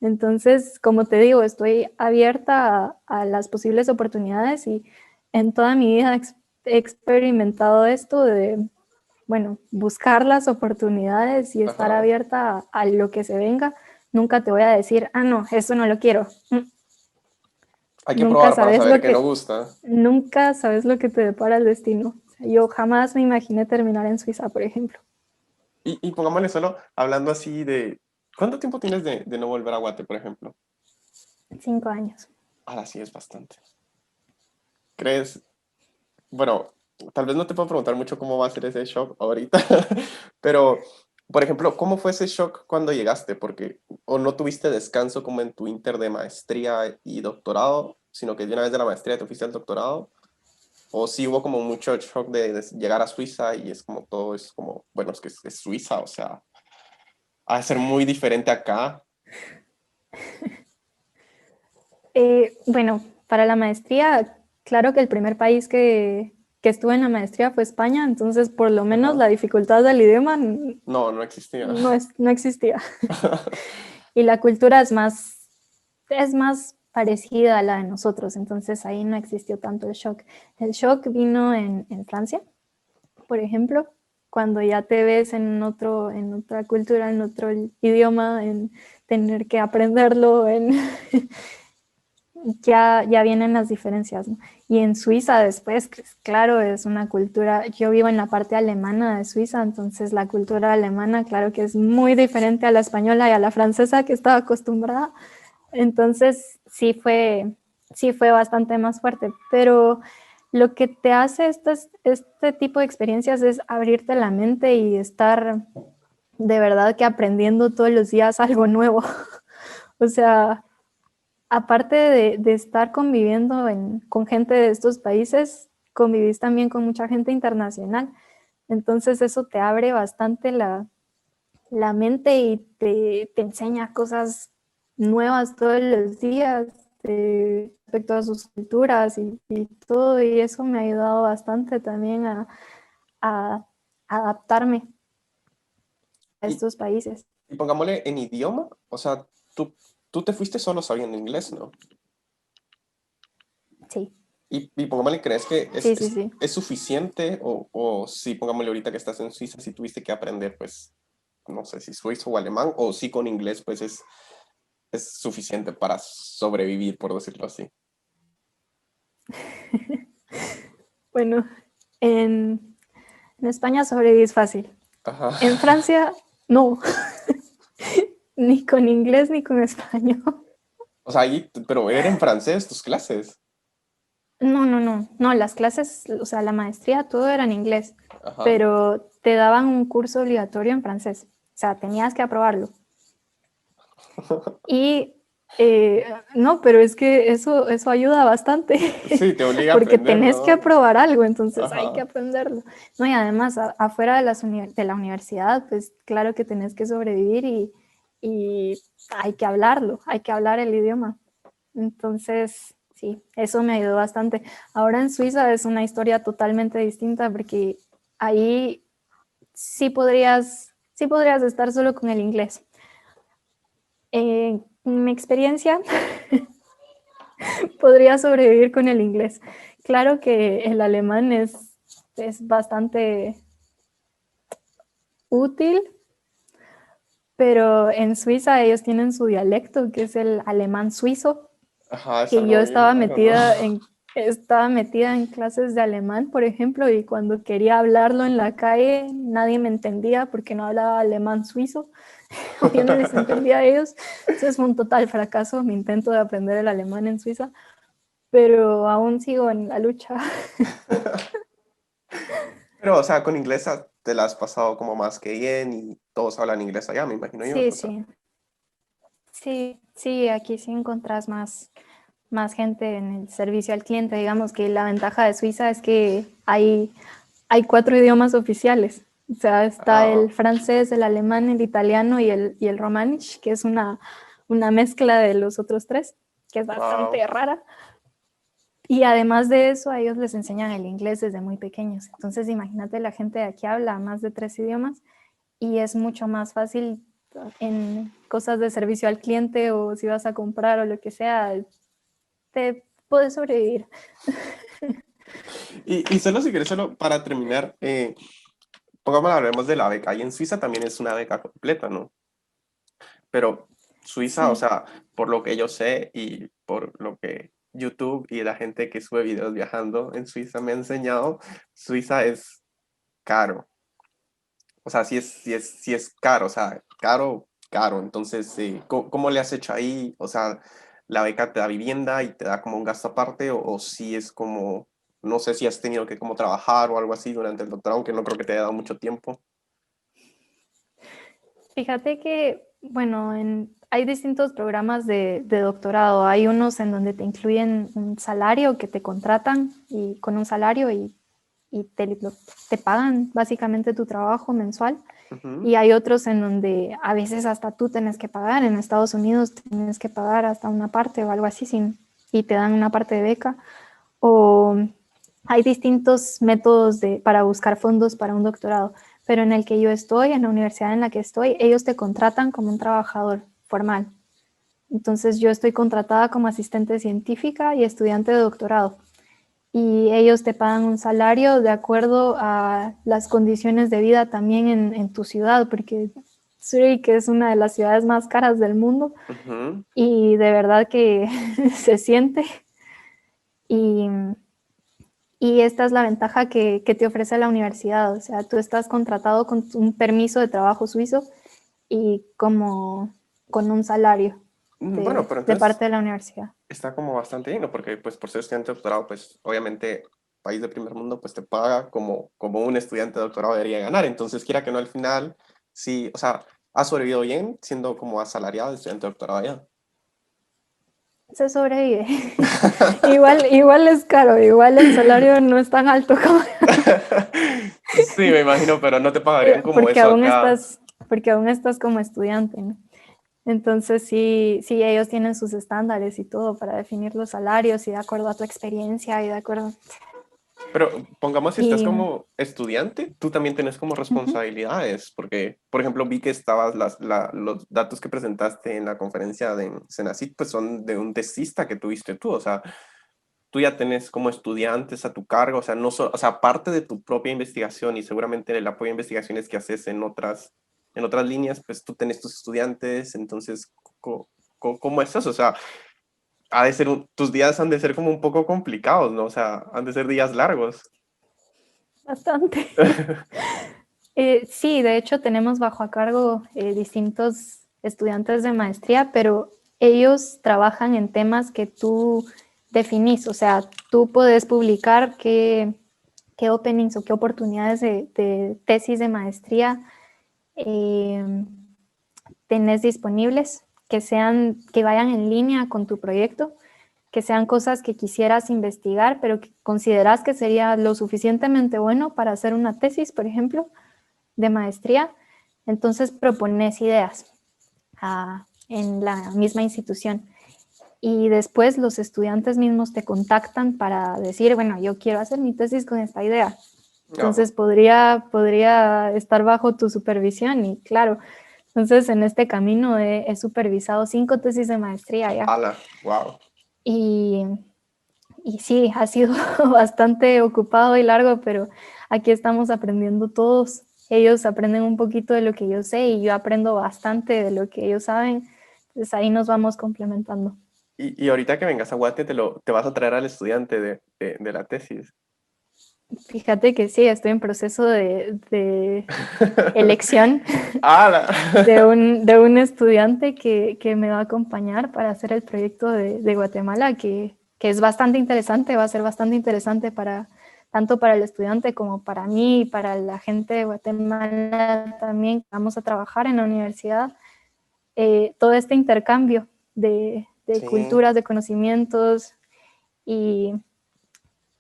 Entonces, como te digo, estoy abierta a las posibles oportunidades y en toda mi vida he experimentado esto de, bueno, buscar las oportunidades y estar Ajá. abierta a lo que se venga. Nunca te voy a decir, ah, no, eso no lo quiero. Hay que Nunca probar para sabes saber lo que no que, gusta. nunca sabes lo que te depara el destino. O sea, yo jamás me imaginé terminar en Suiza, por ejemplo. Y pongámosle solo, hablando así de, ¿cuánto tiempo tienes de no volver a Guate, por ejemplo? 5 años. Ahora sí es bastante. ¿Crees? Bueno, tal vez no te puedo preguntar mucho cómo va a ser ese shock ahorita, pero, por ejemplo, ¿cómo fue ese shock cuando llegaste? Porque, o no tuviste descanso como en tu inter de maestría y doctorado, sino que de una vez de la maestría te fuiste al doctorado, o sí hubo como mucho shock de llegar a Suiza y es como todo, es como, bueno, es que es Suiza, o sea, ha de ser muy diferente acá. Bueno, para la maestría, claro que el primer país que estuve en la maestría fue España, entonces por lo menos Ajá. la dificultad del idioma No, no existía. no existía. Y la cultura es más parecida a la de nosotros, entonces ahí no existió tanto el shock. El shock vino en Francia, por ejemplo, cuando ya te ves en otra cultura, en otro idioma, en tener que aprenderlo, ya vienen las diferencias, ¿no? Y en Suiza después, claro, es una cultura, yo vivo en la parte alemana de Suiza, entonces la cultura alemana, claro que es muy diferente a la española y a la francesa que estaba acostumbrada, entonces sí fue bastante más fuerte, pero lo que te hace este tipo de experiencias es abrirte la mente y estar de verdad que aprendiendo todos los días algo nuevo. O sea, aparte de estar conviviendo con gente de estos países, convivís también con mucha gente internacional. Entonces eso te abre bastante la mente y te enseña cosas nuevas todos los días respecto a sus culturas y todo. Y eso me ha ayudado bastante también a adaptarme a Y, estos países. y pongámosle en idioma, o sea, tú te fuiste solo sabiendo inglés, ¿no? Sí, Y pongámosle, ¿crees que sí, sí, sí. es suficiente? O sí, pongámosle ahorita que estás en Suiza, si tuviste que aprender, pues, no sé si suizo o alemán, o sí con inglés, pues es suficiente para sobrevivir, por decirlo así. Bueno, en España sobrevivís fácil. Ajá. En Francia, no, ni con inglés ni con español. O sea, ahí, pero era en francés tus clases. No, las clases, o sea, la maestría, todo era en inglés, Ajá. pero te daban un curso obligatorio en francés, o sea, tenías que aprobarlo. Y no, pero es que eso ayuda bastante, Sí, te obliga a porque tenés que aprenderlo, ¿no? aprobar algo, entonces hay que Ajá. aprenderlo. No, y además, afuera de, de la universidad, pues claro que tenés que sobrevivir y hay que hablarlo, hay que hablar el idioma. Entonces, sí, eso me ayudó bastante. Ahora en Suiza es una historia totalmente distinta porque ahí sí podrías estar solo con el inglés. En mi experiencia, podría sobrevivir con el inglés. Claro que el alemán es bastante útil, pero en Suiza ellos tienen su dialecto, que es el alemán suizo, Ajá, es que algo yo bien raro, ¿no? estaba metida en clases de alemán, por ejemplo, y cuando quería hablarlo en la calle, nadie me entendía porque no hablaba alemán suizo, o yo no les entendía a ellos. Entonces fue un total fracaso mi intento de aprender el alemán en Suiza, pero aún sigo en la lucha. Pero, o sea, con inglés te la has pasado como más que bien y todos hablan inglés allá, me imagino yo. Sí, O sea, sí, sí, aquí sí encontrás más gente en el servicio al cliente. Digamos que la ventaja de Suiza es que hay 4 idiomas oficiales. O sea, está ah, el francés, el alemán, el italiano y el romansh, que es una mezcla de los otros tres, que es wow. bastante rara. Y además de eso, a ellos les enseñan el inglés desde muy pequeños. Entonces, imagínate, la gente de aquí habla más de 3 idiomas y es mucho más fácil en cosas de servicio al cliente o si vas a comprar o lo que sea, te puedes sobrevivir. Y solo si quieres, solo para terminar, pongamos, hablemos de la beca. Y en Suiza también es una beca completa, ¿no? Pero Suiza, o Sí, sea, por lo que yo sé y por lo que YouTube y la gente que sube videos viajando en Suiza me ha enseñado, Suiza es caro. O sea, sí es caro, o sea, caro, caro. Entonces, ¿cómo le has hecho ahí? O sea, ¿la beca te da vivienda y te da como un gasto aparte o sí es como no sé si has tenido que como trabajar o algo así durante el doctorado, aunque no creo que te haya dado mucho tiempo. Fíjate que, bueno, hay distintos programas de doctorado. Hay unos en donde te incluyen un salario, que te contratan y con un salario y te pagan básicamente tu trabajo mensual. Ujú. Y hay otros en donde a veces hasta tú tienes que pagar. En Estados Unidos tienes que pagar hasta una parte o algo así y te dan una parte de beca. O hay distintos métodos para buscar fondos para un doctorado, pero en el que yo estoy, en la universidad en la que estoy, ellos te contratan como un trabajador formal. Entonces yo estoy contratada como asistente científica y estudiante de doctorado. Y ellos te pagan un salario de acuerdo a las condiciones de vida también en tu ciudad, porque Zurich es una de las ciudades más caras del mundo Ujú. y de verdad que se siente. Y Y esta es la ventaja que te ofrece la universidad. O sea, tú estás contratado con un permiso de trabajo suizo y como con un salario Bueno, pero de entonces parte de la universidad. está como bastante bien, ¿no? Porque pues por ser estudiante de doctorado, pues obviamente país de primer mundo pues te paga como un estudiante de doctorado debería ganar. Entonces, quiera que no, al final, sí, o sea, has sobrevivido bien siendo como asalariado de estudiante de doctorado ya. Se sobrevive. Igual es caro, igual el salario no es tan alto como... Sí, me imagino, pero no te pagarían como porque eso aún acá. estás, porque aún estás como estudiante, ¿no? Entonces sí, ellos tienen sus estándares y todo para definir los salarios y de acuerdo a tu experiencia y de acuerdo... Pero pongamos si estás Y, como estudiante, tú también tienes como uh-huh. responsabilidades, porque, por ejemplo, vi que estabas, los datos que presentaste en la conferencia de Senacit, pues son de un tesista que tuviste tú, o sea, tú ya tenés como estudiantes a tu cargo, o sea, no o sea, aparte de tu propia investigación y seguramente el apoyo a investigaciones que haces en otras líneas, pues tú tenés tus estudiantes, entonces, ¿cómo es eso? O sea, ha de ser tus días han de ser como un poco complicados, ¿no? O sea, han de ser días largos. Bastante. Sí, de hecho tenemos bajo a cargo distintos estudiantes de maestría, pero ellos trabajan en temas que tú definís, o sea, tú puedes publicar qué openings o qué oportunidades de tesis de maestría eh, tenés disponibles, que vayan en línea con tu proyecto, que sean cosas que quisieras investigar, pero que consideras que sería lo suficientemente bueno para hacer una tesis, por ejemplo, de maestría. Entonces propones ideas en la misma institución y después los estudiantes mismos te contactan para decir, bueno, yo quiero hacer mi tesis con esta idea. No, Entonces podría estar bajo tu supervisión y claro, entonces en este camino he supervisado 5 tesis de maestría ya. ala, wow. Y, y sí, ha sido bastante ocupado y largo, pero aquí estamos aprendiendo todos. Ellos aprenden un poquito de lo que yo sé y yo aprendo bastante de lo que ellos saben. Entonces ahí nos vamos complementando. Y ahorita que vengas a Guate, te vas a traer al estudiante de la tesis. Fíjate que sí, estoy en proceso de elección ¡Hala! de un estudiante que me va a acompañar para hacer el proyecto de Guatemala, que es bastante interesante, va a ser bastante interesante tanto para el estudiante como para mí y para la gente de Guatemala también. Vamos a trabajar en la universidad, todo este intercambio de Sí, culturas, de conocimientos y,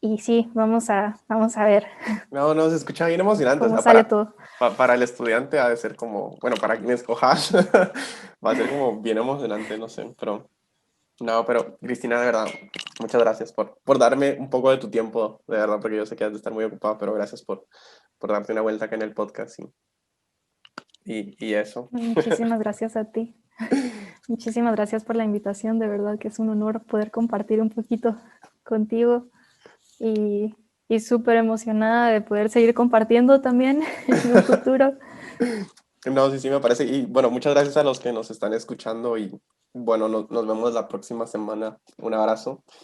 y sí, vamos a ver no, no, se escucha bien emocionante. O cómo sea, sale todo. para el estudiante ha de ser como, bueno, para quien escojas, va a ser como bien emocionante, no sé, pero no, pero Cristina, de verdad, muchas gracias por darme un poco de tu tiempo, de verdad, porque yo sé que has de estar muy ocupada, pero gracias por darte una vuelta acá en el podcast y eso. Muchísimas gracias a ti. Muchísimas gracias por la invitación, de verdad que es un honor poder compartir un poquito contigo y, y súper emocionada de poder seguir compartiendo también en un futuro. No, sí, sí, me parece. Y bueno, muchas gracias a los que nos están escuchando y bueno, nos vemos la próxima semana. Un abrazo.